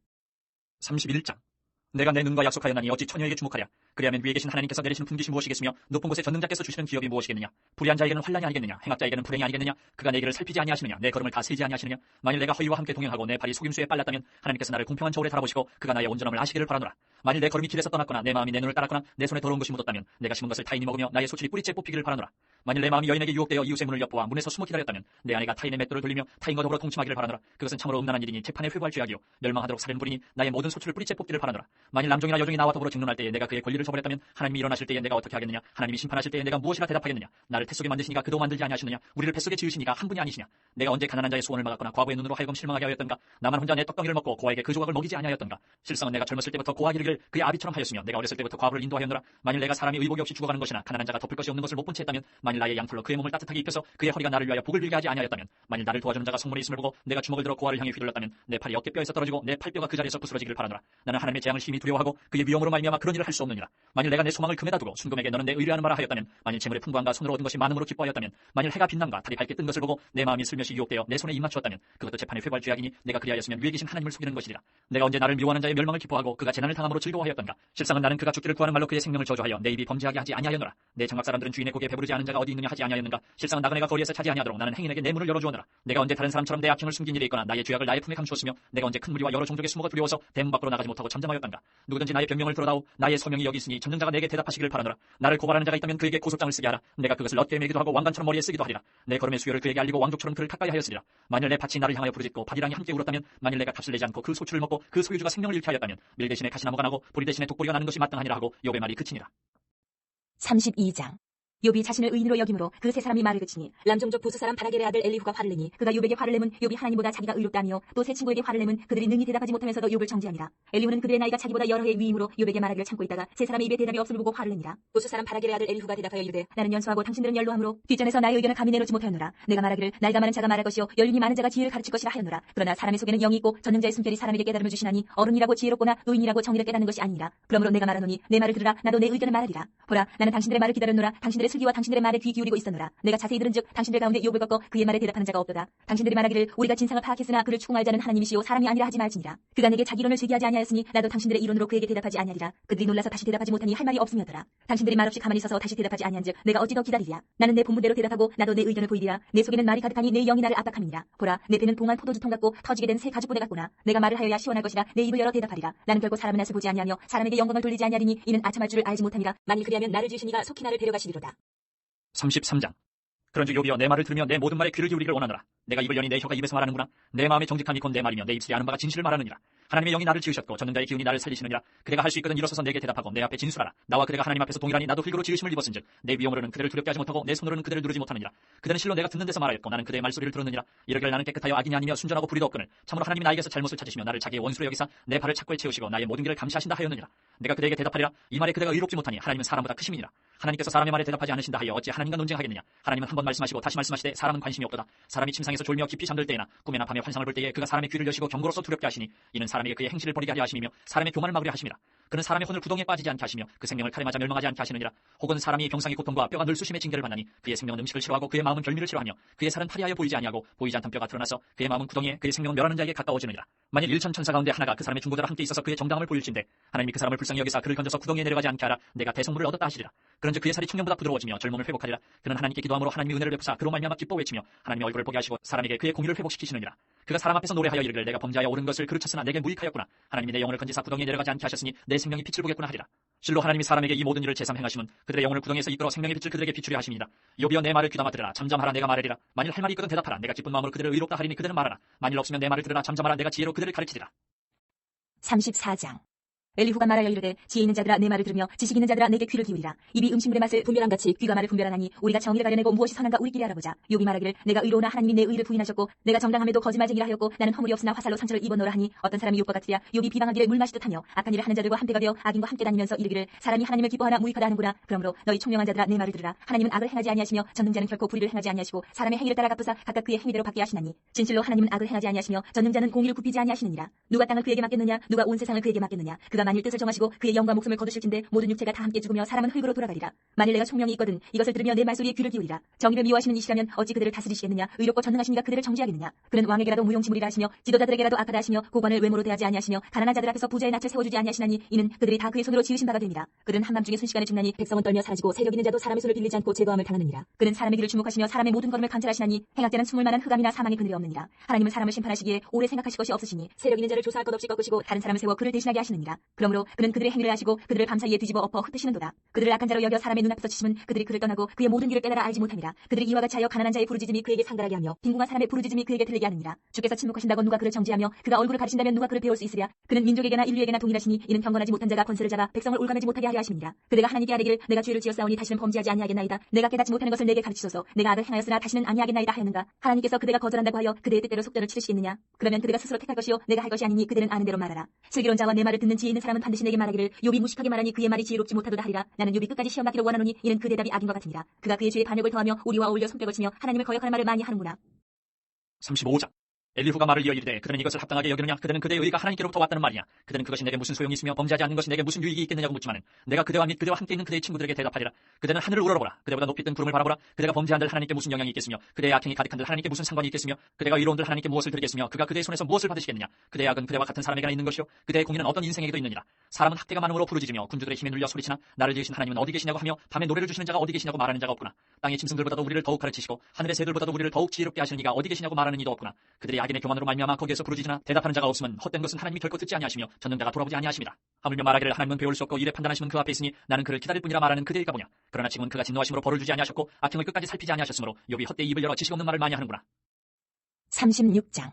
31장. 내가 내 눈과 약속하였나니 어찌 처녀에게 주목하랴. 그리하면 위에 계신 하나님께서 내리시는 풍기심이 무엇이겠으며 높은 곳에 전능자께서 주시는 기업이 무엇이겠느냐. 불의한 자에게는 환난이 아니겠느냐. 행악자에게는 불행이 아니겠느냐. 그가 내 길을 살피지 아니하시느냐. 내 걸음을 다스리지 아니하시느냐. 만일 내가 허위와 함께 동행하고 내 발이 속임수에 빨랐다면 하나님께서 나를 공평한 저울에 달아보시고 그가 나의 온전함을 아시기를 바라노라. 만일 내 걸음이 길에서 떠났거나 내 마음이 내 눈을 따랐거나 내 손에 더러운 것이 묻었다면 내가 심은 것을 타인이 먹으며 나의 소출이 뿌리째 뽑히기를 바라노라. 만일 내 마음이 여인에게 유혹되어 이웃의 문을 엿보아 문에서 숨어 기다렸다면 내 아내가 타인의 맷돌을 돌리며 타인과 더불어 통침하기를 바라노라. 그것은 참으로 음란한 일이니 재판에 회부할 죄악이요 멸망하도록 살인 부리니 나의 모든 소출을 뿌리째 뽑기를 바라노라. 만일 남종이나 여종이 나와 더불어 증론할 때에 내가 그의 권리를 저버렸다면 하나님이 일어나실 때에 내가 어떻게 하겠느냐? 하나님이 심판하실 때에 내가 무엇이라 대답하겠느냐? 나를 태속에 만드시니가 그도 만들지 아니하시느냐? 우리를 뱃속에 지으시니가 한 분이 아니시냐? 내가 언제 가난한 자의 소원을 막았거나 과부의 눈으로 하여금 실망하게 하였던가? 나만 혼자 내 떡덩이를 먹고 고아에게 그 조각을 먹이지 아니하였던가? 실상은 내가 젊었을 때부터 고아 기르기를 그의 아비처럼 하였으며 내가 어렸을 때부터 과부를 인도하였노라. 만일 내가 사람이 의복이 없이 죽어가는 것이나 가난한 자가 덮을 것이 없는 것을 못 본 채 했다면, 만일 나의 양털로 그의 몸을 따뜻하게 입혀서 그의 허리가 나를 위하여 복을 빌게 하지 아니하였다면, 만일 나를 도와주는 자가 성문에 있음을 보고 내가 주먹을 들어 고아를 향해 휘둘렀다면 내 팔이 어깨뼈에서 떨어지고 내 팔뼈가 그 자리에서 부스러지기를 바라노라. 나는 하나님의 재앙을 심히 두려워하고 그의 위엄으로 말미암아 그런 일을 할 수 없느니라. 만일 내가 내 소망을 금에다 두고 순금에게 너는 내 의뢰하는 바라 하였다면, 만일 재물의 풍부함과 손으로 얻은 것이 많음으로 기뻐하였다면, 만일 해가 빛남과 달이 밝게 뜬 것을 보고 내 마음이 슬며시 유혹되어 내 손에 입 맞추었다면, 그것도 재판에 회부할 죄악이니 내가 그리하였으면 위에 계신 하나님을 속이는 것이리라. 내가 언제 나를 미워하는 자의 멸망을 기뻐하고 그가 재난을 당함으로 즐거워하였던가? 실상은 나는 그가 죽기를 구하는 말로 그의 생명을 저주하여 내 입이 범죄하게 하지 아니하였노라. 내 장막 사람들은 주인의 고기에 배부르지 않은 자가 어디 있느냐 하지 아니하였는가? 실상은 나그네가 거리에서 차지 아니하도록 나는 행인에게 내 문을 열어주었노라. 내가 언제 다른 사람처럼 내 악행을 숨긴 일이 있거나 나의 죄악을 나의 품에 감추었으며, 내가 언제 큰 무리와 여러 종족의 수모가 두려워서 대문 밖으로 나가지 못하고 잠잠하였던가? 누구든지 나의 변명을 들어다오. 나의 소명이 여기 있으니 전능자가 내게 대답하시기를 바라노라. 나를 고발하는 자가 있다면 그에게 고소장을 쓰게 하라. 내가 그것을 엿게 매기도 하고 왕관처럼 머리에 쓰기도 하리라. 내 걸음의 수요를 그에게 알리고 왕족처럼 그를 가까이 하였으리라. 만일 내 밭이 나를 향하여 부르짖고 밭이랑이 함께 울었다면, 만일 내가 값을 내지 않고 그 소출을 먹고 그 소유주가 생명을 잃게 하였다면, 밀 대신에 가시나무가 나고 보리 대신에 독보리가 나는 것이 마땅하니라 하고 욥의 말이 그치니라. 32장. 욥이 자신을 의인으로 여김으로 그 세 사람이 말을 그치니 람종족 부스 사람 바라겔의 아들 엘리후가 화를 내니 그가 욥에게 화를 내면 욥이 하나님보다 자기가 의롭다며 또 세 친구에게 화를 내면 그들이 능히 대답하지 못하면서도 욥을 정죄하니라. 엘리후는 그들의 나이가 자기보다 여러 해의 위임으로 욥에게 말하기를 참고 있다가 세 사람의 입에 대답이 없음을 보고 화를 내니라. 부스 사람 바라겔의 아들 엘리후가 대답하여 이르되 나는 연소하고 당신들은 연로함으로 뒷전에서 나의 의견을 감히 내놓지 못하였노라. 내가 말하기를 나이가 많은 자가 말할 것이요 연륜이 많은 자가 지혜를 가르칠 것이라 하였노라. 그러나 사람의 속에는 영이 있고 전능자의 숨결이 사람에게 깨달음을 주시나니 어른이라고 지혜롭거나 노인이라고 정의를 깨닫는 것이 아니니라. 그러므로 내가 말하노니 내 말을 들으라. 나도 내 의견을 말하리라. 보라, 나는 당신들의 말을 기다렸노라. 당신들의 슬기와 당신들의 말에 귀 기울이고 있었노라. 내가 자세히 들은즉 당신들 가운데 욥을 꺾어 그의 말에 대답하는 자가 없도다. 당신들이 말하기를 우리가 진상을 파악했으나 그를 추궁할 자는 하나님이시요 사람이 아니라 하지 말지니라. 그가 내게 자기 이론을 제기하지 아니하였으니 나도 당신들의 이론으로 그에게 대답하지 아니하리라. 그들이 놀라서 다시 대답하지 못하니 할 말이 없음이었더라. 당신들이 말없이 가만히 서서 다시 대답하지 아니한즉 내가 어찌 더 기다리랴. 나는 내 본분대로 대답하고 나도 내 의견을 보이리라. 내 속에는 말이 가득하니 내 영이 나를 압박함이니라. 보라, 내 배는 봉한 포도주통 같고 터지게 된 새 가죽부대 같구나. 내가 말을 하여야 시원할 것이라 내 입을 열어 대답하리라. 나는 결코 사람의 낯을 보지 아니하며 사람에게 영광을 돌리지 아니하리니 이는 아첨할 줄을 알지 못하니라. 만일 그리하면 나를 지으신 이가 속히 나를 데려가시리로다. 33장. 그런즉 욥이여 내 말을 들으며 내 모든 말에 귀를 기울이기를 원하노라. 내가 입을 여니 내 혀가 입에서 말하는구나. 내 마음의 정직함이 곧 내 말이며 내 입술이 아는 바가 진실을 말하느니라. 하나님의 영이 나를 지으셨고 전능자의 기운이 나를 살리시느니라. 그대가 할 수 있거든 일어서서 내게 대답하고 내 앞에 진술하라. 나와 그대가 하나님 앞에서 동일하니 나도 흙으로 지으심을 입었은즉 내 위엄으로는 그대를 두렵게 하지 못하고 내 손으로는 그대를 누르지 못하느니라. 그대는 실로 내가 듣는 데서 말하였고 나는 그대의 말소리를 들었느니라. 이러기를 나는 깨끗하여 악인이 아니며 순전하고 불의도 없거늘 참으로 하나님이 나에게서 잘못을 찾으시며 나를 자기의 원수로 여기사 내 발을 착고에 채우시고 나의 모든 길을 감시하신다 하였느니라. 내가 그대에게 대답하리라. 이 말에 그대가 의롭지 못하니 하나님은 사람보다 크심이니라. 하나님께서 사람의 말에 대답하지 않으신다 하여 어찌 하나님과 논쟁하겠느냐. 하나님은 한 번 말씀하시고 다시 말씀하시되 사람은 관심이 없도다. 사람이 침상에서 졸며 깊이 잠들 때나 꿈에나 밤에 환상을 볼 때에 그가 사람의 귀를 여시고 경고로서 두렵게 하시니 이는 사람에게 그의 행실을 버리게 하려 하심이며 사람의 교만을 막으려 하심이라. 그는 사람의 혼을 구덩이에 빠지지 않게 하시며 그 생명을 칼에 맞아 멸망하지 않게 하시느니라. 혹은 사람이 병상의 고통과 뼈가 늘 수심의 징계를 받나니 그의 생명은 음식을 싫어하고 그의 마음은 결미를 싫어하며 그의 살은 파리하여 보이지 아니하고 보이지 않던 뼈가 드러나서 그의 마음은 구덩이에 그의 생명은 멸하는 자에게 가까워지느니라. 만일 1천 천사 가운데 하나가 그 사람의 중보자와 함께 있어서 그의 정당함을 보일진대 하나님이 그 사람을 불쌍히 여기사 그를 건져서 구덩이에 내려가지 않게 하라. 내가 대성물을 얻었다 하시리라. 그런즉 그의 살이 청년보다 부드러워지며 젊음을 회복하리라. 그는 하나님께 기도함으로 하나님이 은혜를 베푸사 그로 말미암아 기뻐 외치며 하나님의 얼굴을 보게 하시고 사람에게 그의 공의를 회복시키시느니라. 그가 사람 앞에서 노래하여 이르기를 내가 범죄하여 옳은 것을 그르쳤으나 내게 무익하였구나. 하나님이 내 영혼을 건지사 구덩이에 내려가지 않게 하셨으니 내 생명이 빛을 보겠구나 하리라. 실로 하나님이 사람에게 이 모든 일을 제삼 행하심은 그들의 영혼을 구덩이에서 이끌어 생명의 빛을 그들에게 비추려 하심이니라. 욥이여 내 말을 귀담아 들으라. 잠잠하라. 내가 말하리라. 만일 할 말이 있거든 대답하라. 내가 기쁜 마음으로 그들을 의롭다 하리니 그들은 말하라. 만일 없으면 내 말을 들으라. 잠잠하라. 내가 지혜로 그들을 가르치리라. 34장. 엘리후가 말하여 이르되 지혜 있는 자들아 내 말을 들으며 지식 있는 자들아 내게 귀를 기울이라. 입이 음식물의 맛을 분별함같이 귀가 말을 분별하나니 우리가 정의를 가려내고 무엇이 선한가 우리끼리 알아보자. 욥이 말하기를 내가 의로우나 하나님이 내 의를 부인하셨고 내가 정당함에도 거짓말쟁이라 하였고 나는 허물이 없으나 화살로 상처를 입었노라 하니 어떤 사람이 욥과 같으랴. 욥이 비방하기를 물 마시듯 하며 악한 일을 하는 자들과 함대가 되어 악인과 함께 다니면서 이르기를 사람이 하나님을 기뻐하나 무익하다 하는구나. 그러므로 너희 총명한 자들아 내 말을 들으라. 하나님은 악을 행하지 아니하시며 전능자는 결코 불의를 행하지 아니하시고 사람의 행위를 따라 갚으사 각각 그의 행위대로 받게 하시나니 진실로 하나님은 악을 행하지 아니하시며 전능자는 공의를 굽히지 아니하시느니라. 누가 땅을 그에게 맡겠느냐 누가 온 세상을 그에게 맡겠느냐. 그가 만일 뜻을 정하시고 그의 영과 목숨을 거두실진데 모든 육체가 다 함께 죽으며 사람은 흙으로 돌아가리라. 만일 내가 총명이 있거든 이것을 들으며 내 말소리에 귀를 기울이라. 정의를 미워하시는 이시라면 어찌 그들을 다스리시겠느냐. 의롭고 전능하시니가 그들을 정죄하겠느냐. 그는 왕에게라도 무용지물이라 하시며 지도자들에게라도 악하다 하시며 고관을 외모로 대하지 아니하시며 가난한 자들 앞에서 부자의 낯을 세워주지 아니하시나니 이는 그들이 다 그의 손으로 지으신 바가 됩니다. 그는 한밤중에 순식간에 죽나니 백성은 떨며 사라지고 세력 있는 자도 사람의 손을 빌리지 않고 제거함을 당하느니라. 그는 사람의 길을 주목하시며 사람의 모든 걸음을 관찰하시나니 행악자는 숨을 만한 흑암이나 사망의 그늘이 없느니라. 하나님은 사람을 심판하시기에 오래 생각하실 것이 없으시니 세력 있는 자를 조사할 것 없이 꺾으시고 다른 사람을 세워 그를 대신하게 하시느니라. 그러므로 그는 그들의 행위를 아시고 그들을 밤사이에 뒤집어 엎어 흩으시는도다. 그들을 악한 자로 여겨 사람의 눈앞에서 치심은 그들이 그를 떠나고 그의 모든 길을 깨달아 알지 못함이라. 그들이 이와 같이 하여 가난한 자의 부르짖음이 그에게 상달하게 하며 빈궁한 사람의 부르짖음이 그에게 들리게 하느니라. 주께서 침묵하신다고 누가 그를 정죄하며 그가 얼굴을 가리신다면 누가 그를 배울 수 있으랴. 그는 민족에게나 인류에게나 동일하시니 이는 경건하지 못한 자가 권세를 잡아 백성을 올감하지 못하게 하려 하심이니라. 그대가 하나님께 아뢰기를 내가 죄를 지었사오니 다시는 범죄하지 아니하겠나이다. 내가 깨닫지 못하는 것을 내게 가르치소서. 내가 악을 행하였으나 다시는 아니하겠나이다 하였는가. 하나님께서 그대가 거절한다고 하여 그대의 뜻대로 속대를 치르시겠느냐. 그러면 그대가 스스로 택할 것이요 내가 할 것이 아니니 그대는 아는 대로 말하라. 슬기로운 자와 내 말을 듣는 지혜 있는 사람은 반드시 내게 말하기를 욥이 무식하게 말하니 그의 말이 지혜롭지 못하도다 하리라. 나는 욥이 끝까지 시험받기를 원하노니 이는 그 대답이 악인 것 같으니라. 그가 그의 죄의 반역을 더하며 우리와 어울려 손뼉을 치며 하나님을 거역하는 말을 많이 하는구나. 35장. 엘리후가 말을 이어 이르되 그들은 이것을 합당하게 여기느냐. 그들은 그대의 의가 하나님께로부터 왔다는 말이냐. 그들은 그것이 내게 무슨 소용이 있으며 범죄하지 않는 것이 내게 무슨 유익이 있겠느냐고 묻지만은 내가 그대와 및 그대와 함께 있는 그대의 친구들에게 대답하리라. 그대는 하늘을 우러러보라. 그대보다 높이 뜬 구름을 바라보라. 그대가 범죄한들 하나님께 무슨 영향이 있겠으며 그대의 악행이 가득한들 하나님께 무슨 상관이 있겠으며 그대가 의로운들 하나님께 무엇을 드리겠으며 그가 그대의 손에서 무엇을 받으시겠느냐. 그대의 악은 그대와 같은 사람에게나 있는 것이요 그대의 공의는 어떤 인생에게도 있느니라. 사람은 학대가 많음으로 부르짖으며 군주들의 힘에 눌려 소리치나 나를 지으신 하나님은 어디 계시냐고 하며 밤에 노래를 주시는 자가 어디 계시냐고 말하는 자가 없구나. 땅의 짐승들보다도 우리를 더욱 가르치시고 하늘의 새들보다도 우리를 더욱 지혜롭게 하시는 이가 어디 계시냐고 말하는 이도 없구나. 그들의 악인의 교만으로 말미암아 거기에서 부르짖으나 대답하는 자가 없으면 헛된 것은 하나님이 결코 듣지 아니하시며 전능자가 돌아보지 아니하십니다. 하물며 말하기를 하나님은 배울 수 없고 이래 판단하시면 그 앞에 있으니 나는 그를 기다릴 뿐이라 말하는 그대일까 보냐. 그러나 지금은 그가 진노하심으로 벌을 주지 아니하셨고 악행을 끝까지 살피지 아니하셨으므로 욥이 헛되이 입을 열어 지식 없는 말을 많이 하는구나. 36장.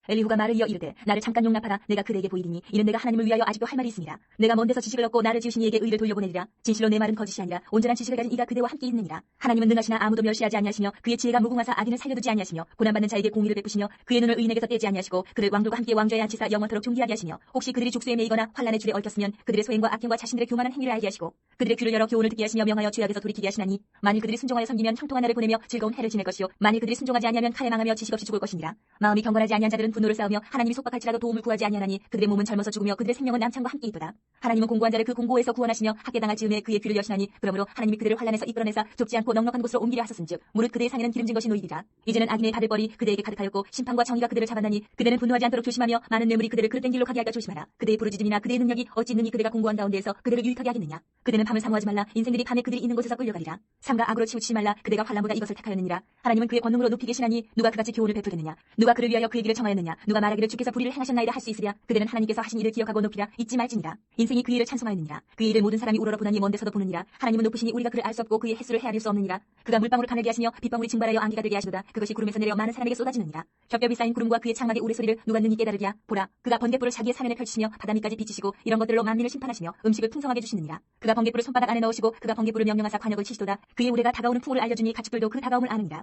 엘리후가 말을 이어 이르되 나를 잠깐 용납하라. 내가 그대에게 보이리니 이는 내가 하나님을 위하여 아직도 할 말이 있습니다. 내가 먼 데서 지식을 얻고 나를 지으신 이에게 의를 돌려보내리라. 진실로 내 말은 거짓이 아니라 온전한 지식을 가진 이가 그대와 함께 있느니라. 하나님은 능하시나 아무도 멸시하지 아니하시며 그의 지혜가 무궁하사 악인을 살려두지 아니하시며 고난받는 자에게 공의를 베푸시며 그의 눈을 의인에게서 떼지 아니하시고 그를 왕들과 함께 왕좌에 앉히사 영원토록 존귀하게 하시며 혹시 그들이 족쇄에 매이거나 환란의 줄에 얽혔으면 그들의 소행과 악행과 자신들의 교만한 행위를 알게 하시고 그들의 귀를 열어 교훈을 듣게 하시며 명하여 죄악에서 돌이키게 하시나니 만일 그들이 순종하여 섬기면 형통한 날을 보내며 즐거운 해를 지낼 것이요 만일 그들이 순종하지 아니하면 칼에 망하며 지식 없이 죽을 것이니라. 마음이 경건하지 아니한 자들은 분노를 쌓으며 하나님이 속박할지라도 도움을 구하지 아니하나니 그들의 몸은 젊어서 죽으며 그들의 생명은 남창과 함께 있도다. 하나님은 공고한 자를 그 공고에서 구원하시며 학대당할 즈음에 그의 귀를 여시나니 그러므로 하나님이 그들을 환란에서 이끌어내사 좁지 않고 넉넉한 곳으로 옮기려 하셨은즉 무릇 그들의 상에는 기름진 것이 놓이리라. 이제는 악인의 받을 벌이 그대에게 가득하였고 심판과 정의가 그들을 잡았나니 그대는 분노하지 않도록 조심하며 많은 뇌물이 그들을 그릇된 길로 가게 할까 조심하라. 그대의 부르짖음이나 그대의 능력이 어찌 능히 그대가 공고한 가운데에서 그들을 유익하게 하겠느냐. 그대는 밤을 사모하지 말라. 인생들이 밤에 그들이 있는 곳에서 끌려가리라. 삼가 악으로 치우치지 말라. 그대가 환란보다 이것을 택하였느니라. 하나님은 그의 권능으로 높이 계시나니 누가 그같이 교훈을 베풀겠느냐. 누가 그를 위하여 그의 길을 정하였느냐. 누가 말하기를 주께서 불의를 행하셨나이다 할 수 있으랴. 그대는 하나님께서 하신 일을 기억하고 높이라. 잊지 말지니라. 인생이 그 일을 찬송하였느니라. 그의 일을 모든 사람이 우러러 보나니 먼 데서도 보느니라. 하나님은 높으시니 우리가 그를 알 수 없고 그의 횟수를 헤아릴 수 없느니라. 그가 물방울을 가늘게 하시며 빗방울이 증발하여 안개가 되게 하시도다. 그것이 구름에서 내려 많은 사람에게 쏟아지느니라. 겹겹이 쌓인 구름과 그의 창막의 우레소리를 누가 능히 깨달으랴. 보라, 그가 번갯불을 자기의 사면에 펼치시며 바다 밑까지 비치시고 이런 것들로 만민을 심판하시며 음식을 풍성하게 주시느니라. 그가 번갯불을 손바닥 안에 넣으시고 그가 번갯불을 명령하사 관역을 치시도다. 그의 우레가 다가오는 풍우를 알려주니 가축들도 그 다가옴을 아느니라.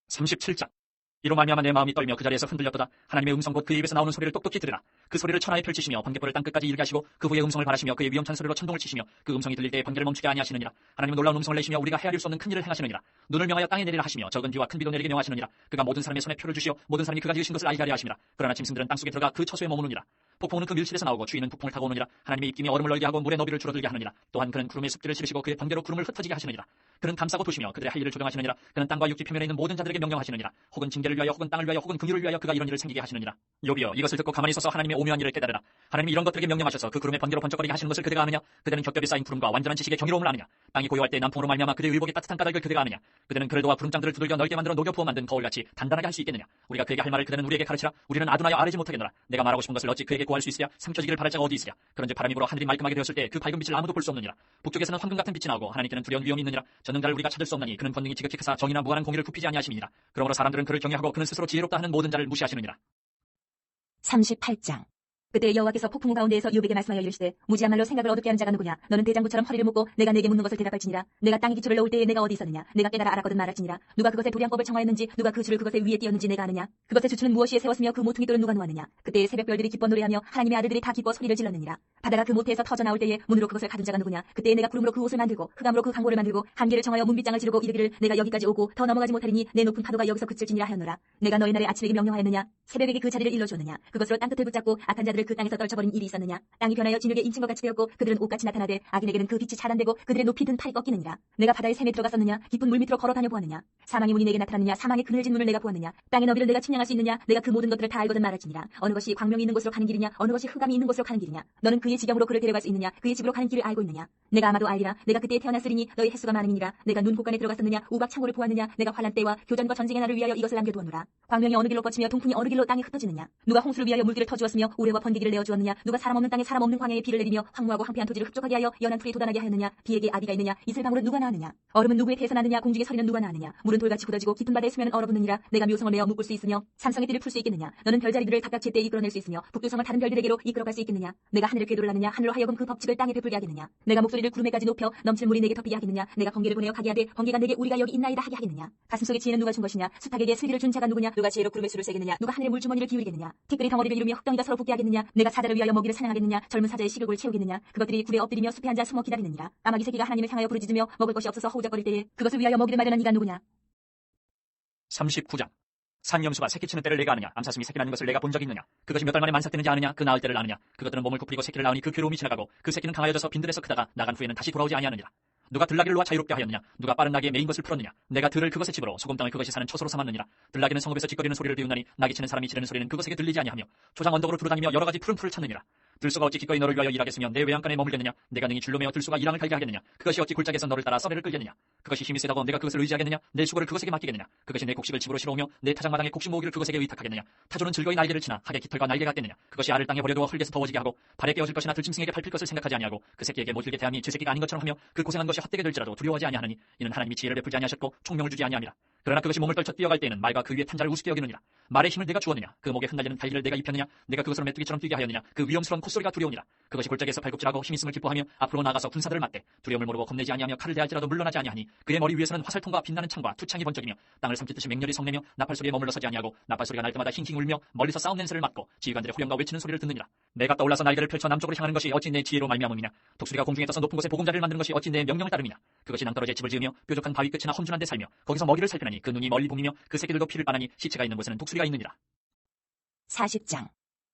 37장. 이로 말미암아 내 마음이 떨며 그 자리에서 흔들렸도다. 하나님의 음성 곧 그의 입에서 나오는 소리를 똑똑히 들으라. 그 소리를 천하에 펼치시며 번갯불을 땅끝까지 이르게 하시고 그 후에 음성을 바라시며 그의 위험찬 소리로 천둥을 치시며 그 음성이 들릴 때에 번개를 멈추게 아니하시느니라. 하나님은 놀라운 음성을 내시며 우리가 헤아릴 수 없는 큰 일을 행하시느니라. 눈을 명하여 땅에 내리라 하시며 적은 비와 큰 비도 내리게 명하시느니라. 그가 모든 사람의 손에 표를 주시어 모든 사람이 그가 지으신 것을 알게 하려 하심이라. 그러나 짐승들은 땅속에 들어가 그 처소에 머무느니라. 폭풍은 그 밀실에서 나오고 추위는 북풍을 타고 오느니라. 하나님의 입김이 얼음을 얼게 하고 물의 너비를 줄어들게 하느니라. 또한 그는 구름의 습기를 실으시고 그의 번개로 구름을 흩어지게 하시느니라. 그는 감싸고 도시며 그들의 할 일을 조정하시느니라. 그는 땅과 육지 표면에 있는 모든 자들에게 명령하시느니라. 혹은 징계를 위하여 혹은 땅을 위하여 혹은 긍휼을 위하여 그가 이런 일을 생기게 하시느니라. 욥이여 이것을 듣고 가만히 서서 하나님의 오묘한 일을 깨달으라. 하나님이 이런 것들에게 명령하셔서 그 구름의 번개로 번쩍거리게 하시는 것을 그대가 아느냐. 그대는 겹겹이 쌓인 구름과 완전한 지식의 경이로움을 아느냐. 땅이 고요할 때 남풍으로 말미암아 그대의 의복의 따뜻한 까닭을 그대가 아느냐. 그대는 그를 도와 구름장들을 두들겨 넓게 만들어 녹여 부어 만든 거울같이 단단하게 할 수 있겠느냐. 우리가 그에게 할 말을 그대는 우리에게 가르치라. 우리는 아둔하여 아뢰지 못하겠노라. 내가 말하고 싶은 것을 어찌 그에게 구할 수 있으랴. 삼켜지기를 바랄 자가 어디 있으랴. 그런즉 바람이 불어 하늘이 말끔하게 되었을 때 그 밝은 빛을 아무도 볼 수 없느니라. 북쪽에서는 황금 같은 빛이 나오고 하나님께는 두려운 위험이 있느니라. 전능자를 우리가 찾을 수 없나니 그는 권능이 지극히 크사 정의나 무한한 공의를 굽히지 아니하심이니라. 그러므로 사람들은 그를 경외하고 그는 스스로 지혜롭다 하는 모든 자를 무시하시느니라. 38장. 그때 여호와께서 폭풍 가운데에서 욥에게 말씀하여 이르시되 무지야말로 생각을 어둡게 하는 자가 누구냐. 너는 대장부처럼 허리를 묶고 내가 내게 묻는 것을 대답할지니라. 내가 땅에 기초를 놓을 때에 내가 어디 있었느냐. 내가 깨달아 알았거든 말할지니라. 누가 그것의 도량법을 정하였는지 누가 그 줄을 그것의 위에 띄었는지 내가 아느냐. 그것의 주추는 무엇이에 세웠으며 그 모퉁이 돌은 누가 놓았느냐. 그때에 새벽별들이 기뻐 노래하며 하나님의 아들들이 다 기뻐 소리를 질렀느니라. 바다가 그 모태에서 터져 나올 때에 문으로 그것을 가둔 자가 누구냐. 그때에 내가 구름으로 그 옷을 만들고 흑암으로 그 강고를 만들고 한계를 정하여 문빗장을 지르고 이르기를 내가 여기까지 오고 더 넘어가지 못하리니 내 높은 파도가 여기서 그칠지니라 하였노라. 내가 너희 날에 아침에게 명령하였느냐. 새벽에게 그 자리를 일러주었느냐. 그것으로 땅끝을 붙잡고 악한 자들을 그 땅에서 떨쳐버린 일이 있었느냐. 땅이 변하여 진흙에 인친 것 같이 되었고 그들은 옷같이 나타나되 악인에게는 그 빛이 차단되고 그들의 높이 든 팔이 꺾이느니라. 내가 바다의 샘에 들어갔었느냐. 깊은 물 밑으로 걸어 다녀 보았느냐. 사망의 문이 내게 나타났느냐? 사망의 그늘진 문을 내가 보았느냐? 땅의 너비를 내가 측량할 수 있느냐? 내가 그 모든 것들을 다 알거든 말할지니라. 어느 것이 광명이 있는 곳으로 가는 길이냐? 어느 것이 흑암이 있는 곳으로 가는 길이냐? 너는 그의 지경으로 그를 데려갈 수 있느냐? 그의 집으로 가는 길을 알고 있느냐? 내가 아마도 알리라. 내가 그때에 태어났으리니 너의 횟수가 많음이니라. 내가 눈 곳간에 들어갔었느냐? 우박 창고를 보았느냐? 내가 환란 때와 교전과 전쟁의 날을 위하여 이것을 남겨두었노라. 광명이 어느 길로 뻗치며 동풍이 어느 길로 땅에 흩어지느냐? 누가 홍수를 위하여 물길을 터주었으며 우레와 번개기를 내어주었느냐? 누가 사람 없는 땅에 사람 없는 광야에 비를 내리며 황무하고 황폐한 토지를 흡족하게 하여 연한 풀이 돋아나게 하였느냐? 비에게 아비가 있느냐? 이슬방울은 누가 낳았느냐? 얼음은 누구의 태에서 나느냐? 공중의 서리는 누가 낳았느냐? 물은 돌같이 굳어지고 깊은 바다의 수면은 얼어붙느니라. 내가 묘성을 내어 묶을 수 있으며 삼성의 띠를 풀 수 있겠느냐? 너는 별자리들을 각각 제때 이끌어낼 수 있으며 북두성을 다른 별들에게로 이끌어갈 수 있겠느냐? 내가 하늘을 궤도를 하느냐? 하늘로 하여금 그 법칙을 땅에 베풀게 하겠느냐? 내가 목소리를 구름에까지 높여 넘칠 물이 내게 덮이게 하겠느냐? 내가 번개를 보내어 가게 하되 번개가 내게 우리가 여기 있나이다 하게 하겠느냐? 가슴속에 지혜는 누가 준 것이냐? 수탉에게 슬기를 준 자가 누구냐? 누가 지혜로 구름의 수를 세겠느냐? 누가 하늘의 물주머니를 기울이겠느냐? 티끌이 덩어리를 이루며 흙덩이가 서로 붙게 하겠느냐? 내가 사자를 위하여 먹이를 사냥하겠느냐? 젊은 사자의 식욕을 채우겠느냐? 그것들이 굴에 엎드리며 숲에 앉아 숨어 기다리느니라. 까마귀 새끼가 하나님을 향하여 부르짖으며 먹을 것이 없어서 허우적거릴 때에 그것을 위하여 먹이를 마련한 이가 누구냐? 39장. 산염수가 새끼치는 때를 내가 아느냐? 암사슴이 새끼 낳는 것을 내가 본 적이 있느냐? 그것이 몇 달 만에 만삭되는지 아느냐? 그 낳을 때를 아느냐? 그것들은 몸을 부풀리고 새끼를 낳으니 그 괴로움이 지나가고 그 새끼는 강하여져서 빈들에서 크다가 나간 후에는 다시 돌아오지 아니하느니라. 누가 들나귀를 놓아 자유롭게 하였느냐? 누가 빠른 나귀에 매인 것을 풀었느냐? 내가 들을 그것의 집으로 소금 땅을 그것이 사는 초소로 삼았느니라. 들나귀는 성읍에서 찌꺼리는 소리를 비웃나니 나귀 치는 사람이 지르는 소리는 그것에게 들리지 아니하며 초장 언덕으로 두루다니며 여러 가지 푸른 풀을 찾느니라. 들소가 어찌 기꺼이 너를 위하여 일하겠으며 내 외양간에 머물겠느냐? 내가 능히 줄로 매어 들소가 이랑을 갈게 하겠느냐? 그것이 어찌 굴짝에서 너를 따라 썰매를 끌겠느냐? 그것이 힘이 세다고 내가 그것을 의지하겠느냐? 내 수고를 그것에게 맡기겠느냐? 그것이 내 곡식을 집으로 실어오며 내 타작마당에 곡식 모으기를 그것에게 의탁하겠느냐? 타조는 즐거이 날개를 치나 하게 깃털과 날개 같겠느냐? 그것이 알을 땅에 버려두어 흙에서 더워지게 하고 발에 깨어질 것이나 들짐승에게 밟힐 것을 생각하지 아니하고 그 새끼에게 못들게 대함이 제 새끼가 아닌 것처럼 하며 그 고생한 것이 헛되게 될지라도 두려워하지 아니하느니 이는 하나님이 지혜를 베풀지 아니하셨고 총명을 주지 아니함이라. 그러나 그것이 몸을 떨쳐 뛰어갈 때에는 말과 그 위에 탄자를 우습게 여기느니라. 말의 힘을 내가 주었느냐? 그 목에 흩날리는 달기를 내가 입혔느냐? 내가 그것으로 메뚜기처럼 뛰게 하였느냐? 그 위험스러운 콧소리가 두려우니라. 그것이 골짜기에서 발굽질하고 힘 있음을 기뻐하며 앞으로 나가서 군사들을 맞대 두려움을 모르고 겁내지 아니하며 칼을 대할지라도 물러나지 아니하니 그의 머리 위에서는 화살통과 빛나는 창과 투창이 번쩍이며 땅을 삼키듯이 맹렬히 성내며 나팔소리에 머물러 서지 아니하고 나팔소리가 날 때마다 힝힝 울며 멀리서 싸움 냄새를 맡고 지휘관들의 후렴과 외치는 소리를 듣느니라. 내가 떠올라서 날개를 펼쳐 남쪽으로 향하는 것이 어찌 내 지혜로 말미암음이냐? 독수리가 공중에 떠서 높은 곳에 보금자리를 만드는 것이 어찌 내 명령을 따름이냐? 그것이 낭떠러지에 집을 지으며 뾰족한 바위 끝이나 험준한 데 살며 거기서 먹이를 살피나니 그 눈이 멀리 봄이며 그 새끼들도 피를 빠나니 시체가 있는 곳에는 독수리가 있느니라. 40장.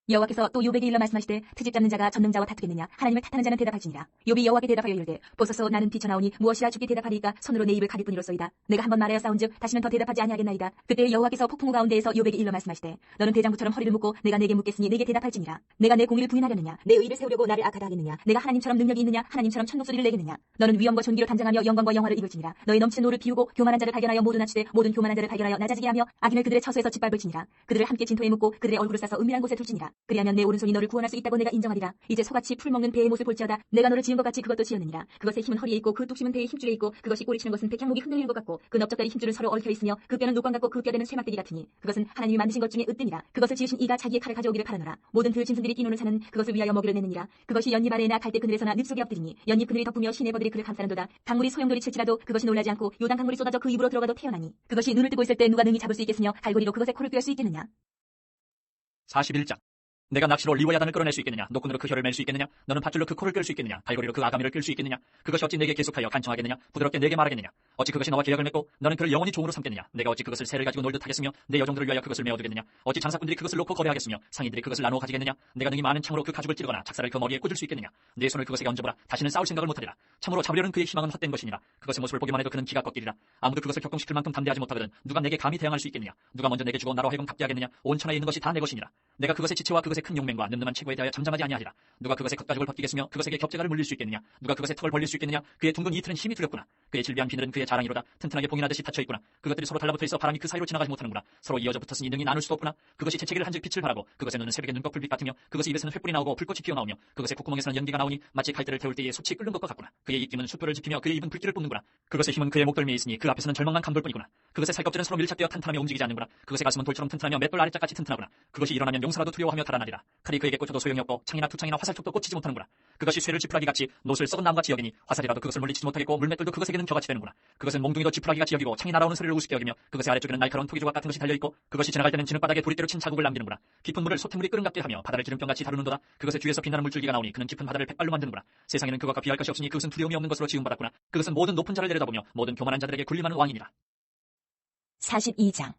여호와께서 또 욥에게 일러 말씀하시되 트집 잡는 자가 전능자와 다투겠느냐? 하나님을 탓하는 자는 대답할지니라. 욥이 여호와께 대답하여 이르되 보소서 나는 뛰쳐나오니 무엇이라 주께 대답하리이까? 손으로 내 입을 가릴 뿐이로소이다. 내가 한번 말하여 싸운즉 다시는 더 대답하지 아니하겠나이다. 그때 여호와께서 폭풍우 가운데에서 욥에게 일러 말씀하시되 너는 대장부처럼 허리를 묶고 내가 내게 묻겠으니 내게 대답할지니라. 내가 내 공의를 부인하려느냐? 내 의를 세우려고 나를 악하다 하겠느냐? 내가 하나님처럼 능력이 있느냐? 하나님처럼 천국소리를 내겠느냐? 너는 위엄과 존귀로 단장하며 영광과 영화를 입을지니라. 너의 넘치는 노를 비우고 교만한 자를 발견하여 모두 낮추되 모든 교만한 자를 발견하여 낮아지게 하며 악인을 그들의 처소에서 짓밟을지니라. 그들을 함께 진토에 묻고 그들의 얼굴을 싸서 은밀한 곳에 둘지니라. 그리하면 내 오른손이 너를 구원할 수 있다고 내가 인정하리라. 이제 소같이 풀 먹는 배의 못을 볼지어다. 내가 너를 지은 것 같이 그것도 지었느니라. 그것의 힘은 허리에 있고 그 뚝심은 배의 힘줄에 있고 그것이 꼬리치는 것은 백향목이 흔들리는 것 같고 그 넓적다리 힘줄은 서로 얽혀 있으며 그 뼈는 녹광 같고 그 뼈대는 쇠막대기 같으니 그것은 하나님이 만드신 것 중에 으뜸이라. 그것을 지으신 이가 자기의 칼을 가져오기를 바라노라. 모든 들 짐승들이 끼눈을 사는 그것을 위하여 먹이를 내느니라. 그것이 연잎 아래나 갈대 그늘에서나 늪 속에 엎드리니 연잎 그늘이 덮으며 시내버들이 그를 감싸는도다. 강물이 소용돌이 칠지라도 그것이 놀라지 않고 요단 강물이 쏟아져 그 입으로 들어가도 태어나니 그것이 눈을 뜨고 있을 때 누가 능히 잡을 수 있겠으며 갈고리로 그것의 코를 꿰을 수 있겠느냐? 41장. 내가 낚시로 리워야단을 끌어낼 수 있겠느냐? 노끈으로 그 혀를 맬 수 있겠느냐? 너는 밧줄로 그 코를 끌 수 있겠느냐? 갈고리로 그 아가미를 끌 수 있겠느냐? 그것이 어찌 내게 계속하여 간청하겠느냐? 부드럽게 내게 말하겠느냐? 어찌 그것이 너와 계약을 맺고 너는 그를 영원히 종으로 삼겠느냐? 내가 어찌 그것을 새를 가지고 놀듯 하겠으며 내 여종들을 위하여 그것을 메어두겠느냐? 어찌 장사꾼들이 그것을 놓고 거래하겠으며 상인들이 그것을 나누어 가지겠느냐? 내가 능히 많은 창으로 그 가죽을 찌르거나 작사를 그 머리에 꽂을 수 있겠느냐? 내 손을 그것에게 얹어보라. 다시는 싸울 생각을 못하리라. 참으로 잡으려는 그의 희망은 헛된 것이니라. 그것의 모습을 보기만 해도 그는 기가 꺾이리라. 아무도 그것을 격동시킬 만큼 담대하지 못하거든 누가 내게 감히 대항할 수 있겠느냐? 누가 먼저 내게 주고 나로 하여금 갚게 하겠느냐? 온 천하에 있는 것이 다 내 것이니라. 내가 그것의 지체와 그것의 큰 용맹과 늠름한 체구에 대하여 잠잠하지 아니하리라. 누가 그것의 겉가죽을 벗기겠으며 그것에게 겹재가를 물릴 수 있겠느냐? 누가 그것의 턱을 벌릴 수 있겠느냐? 그의 둥근 이틀은 힘이 두렵구나. 그의 질비한 비늘은 그의 자랑이로다. 튼튼하게 봉인하듯이 닫혀 있구나. 그것들이 서로 달라붙어 있어 바람이 그 사이로 지나가지 못하는구나. 서로 이어져 붙었으니 능히 나눌 수도 없구나. 그것이 재채기를 한즉 빛을 발하고 그것의 눈은 새벽의 눈꺼 불빛 같으며 그것의 입에서는 횃불이 나오고 불꽃이 피어나오며 그것의 콧구멍에서는 연기가 나오니 마치 갈대를 태울 때에 솥이 끓는 것과 같구나. 그의 입김은 숯불을 지피며 그의 입은 불길을 뿜는구나. 그것의 힘은 그의 목덜미에 있으니 그 앞에서는 절망만 감돌뿐이구나. 그것의 살껍질은 서로 밀착되어 탄탄하며 움직이지 않는구나. 그것의 가슴은 돌처럼 튼튼하며 맷돌 아래짝같이 튼튼하구나. 그것이 일어나면 용사라도 두려워하며 달아나리라. 칼이 그에게 꽂혀도 소용이 없고 창이나 투창이나 화살촉도 꽂히지 못하는구나. 그것이 쇠를 쥐푸라기같이 노슬 썩은 나무같이 여기니 화살이라도 그것을 물리치지 못하겠고 물맷돌도 그것에게는 겨같이 되는구나. 그것은 몽둥이도 쥐푸라기같이 여기고 창이 날아오는 소리를 우습게 여기며 그것의 아래쪽에는 날카로운 토기조각 같은 것이 달려있고 그것이 지나갈 때는 진흙바닥에 부리대로 친 자국을 남기는구나. 깊은 물을 솥태물이 끓음같게 하며 바다를 기름병같이 다루는도다. 그것의 뒤에서 빛나는 물줄기가 나오니 그는 깊은 바다를 백발로 만드는구나. 세상에는 그것과 비할 것이 없으니 그것은 두려움이 없는 것으로 지음받았구나. 그것은 모든 높은 자를 내려다보며 모든 교만한 자들에게 군림하는 왕이니라. 42장.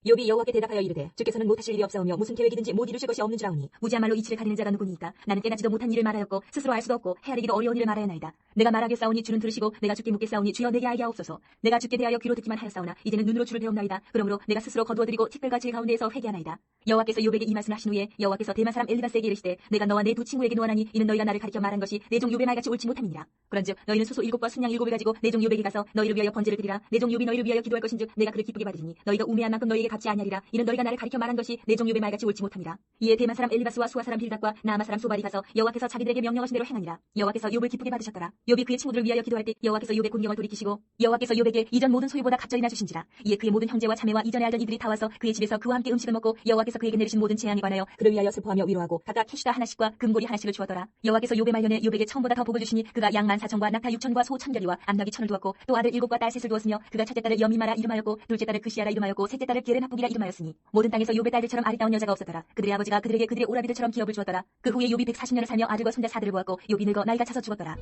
욥이 여호와께 대답하여 이르되 주께서는 못하실 일이 없사오며 무슨 계획이든지 못 이루실 것이 없는 줄 아오니 무지야말로 이치를 가리는 자가 누구니까. 나는 깨닫지도 못한 일을 말하였고 스스로 알 수도 없고 헤아리기도 어려운 일을 말하였나이다. 내가 말하겠사오니 주는 들으시고 내가 주께 묻겠사오니 주여 내게 알게 하옵소서. 내가 주께 대하여 귀로 듣기만 하였사오나 이제는 눈으로 주를 배움나이다. 그러므로 내가 스스로 거두어드리고 티끌과 질 가운데에서 회개하나이다. 여호와께서 욥에게 이 말씀을 하신 후에 여호와께서 대만 사람 엘리바스에게 이르시되 내가 너와 내 두 친구에게 노하나니 이는 너희가 나를 가리켜 말한 것이 내 종 욥의 말같이 옳지 못함이니라. 그런즉 너희는 수소 7과 순양 7을 가지고 내 종 욥에게 가서 너희를 위하여 번제를 드리라. 내 종 욥이 너희를 위하여 기도할 것인즉 내가 그를 기쁘게 받으리니 너희가 우매한 만큼 너희에게 갚지 아니하리라. 이는 너희가 나를 가리켜 말한 것이 내 종 욥의 말같이 옳지 못함이라. 이에 대만 사람 엘리바스와 수아 사람 빌닷과 나아마 사람 소발이 가서 여호와께서 자기들에게 명령하신 대로 행하니라. 여호와께서 욥을 기쁘게 받으셨더라. 욥이 그의 친구들을 위하여 기도할 때 여호와께서 욥의 곤경을 돌이키시고 여호와께서 욥에게 이전 모든 소유보다 갑절이나 주신지라. 이에 그의 모든 형제와 자매와 이전에 알던 이들이 다 와서 그의 집에서 그와 함께 음식을 먹고 여호와께서 그에게 내리신 모든 재앙에 관하여 그를 위하여 슬퍼하며 위로하고 각각 캐시다 하나씩과 금고리 하나씩을 주었더라. 여호와께서 욥의 말년에 욥에게 처음보다 더 복을 주시니 그가 양 14,000과 낙타 6,000과 소 1,000결이와 암나귀 1,000을 두었고 또 아들 7과 딸 셋을 두었으며 그가 첫째 딸을 여미마라 이름하였고 둘째 딸을 그시아라 이름하였고 셋째 딸을 게레나북이라 이름하였으니 모든 땅에서 욥의 딸들처럼 아리따운 여자가 없었더라. 그들의 아버지가 그들에게 그들의 오라비들처럼 기업을 주었더라. 그 후에 욥이 140년을 살며 아들과 손자 4들을 보았고 욥이 늙어 나이가 차서 죽었더라.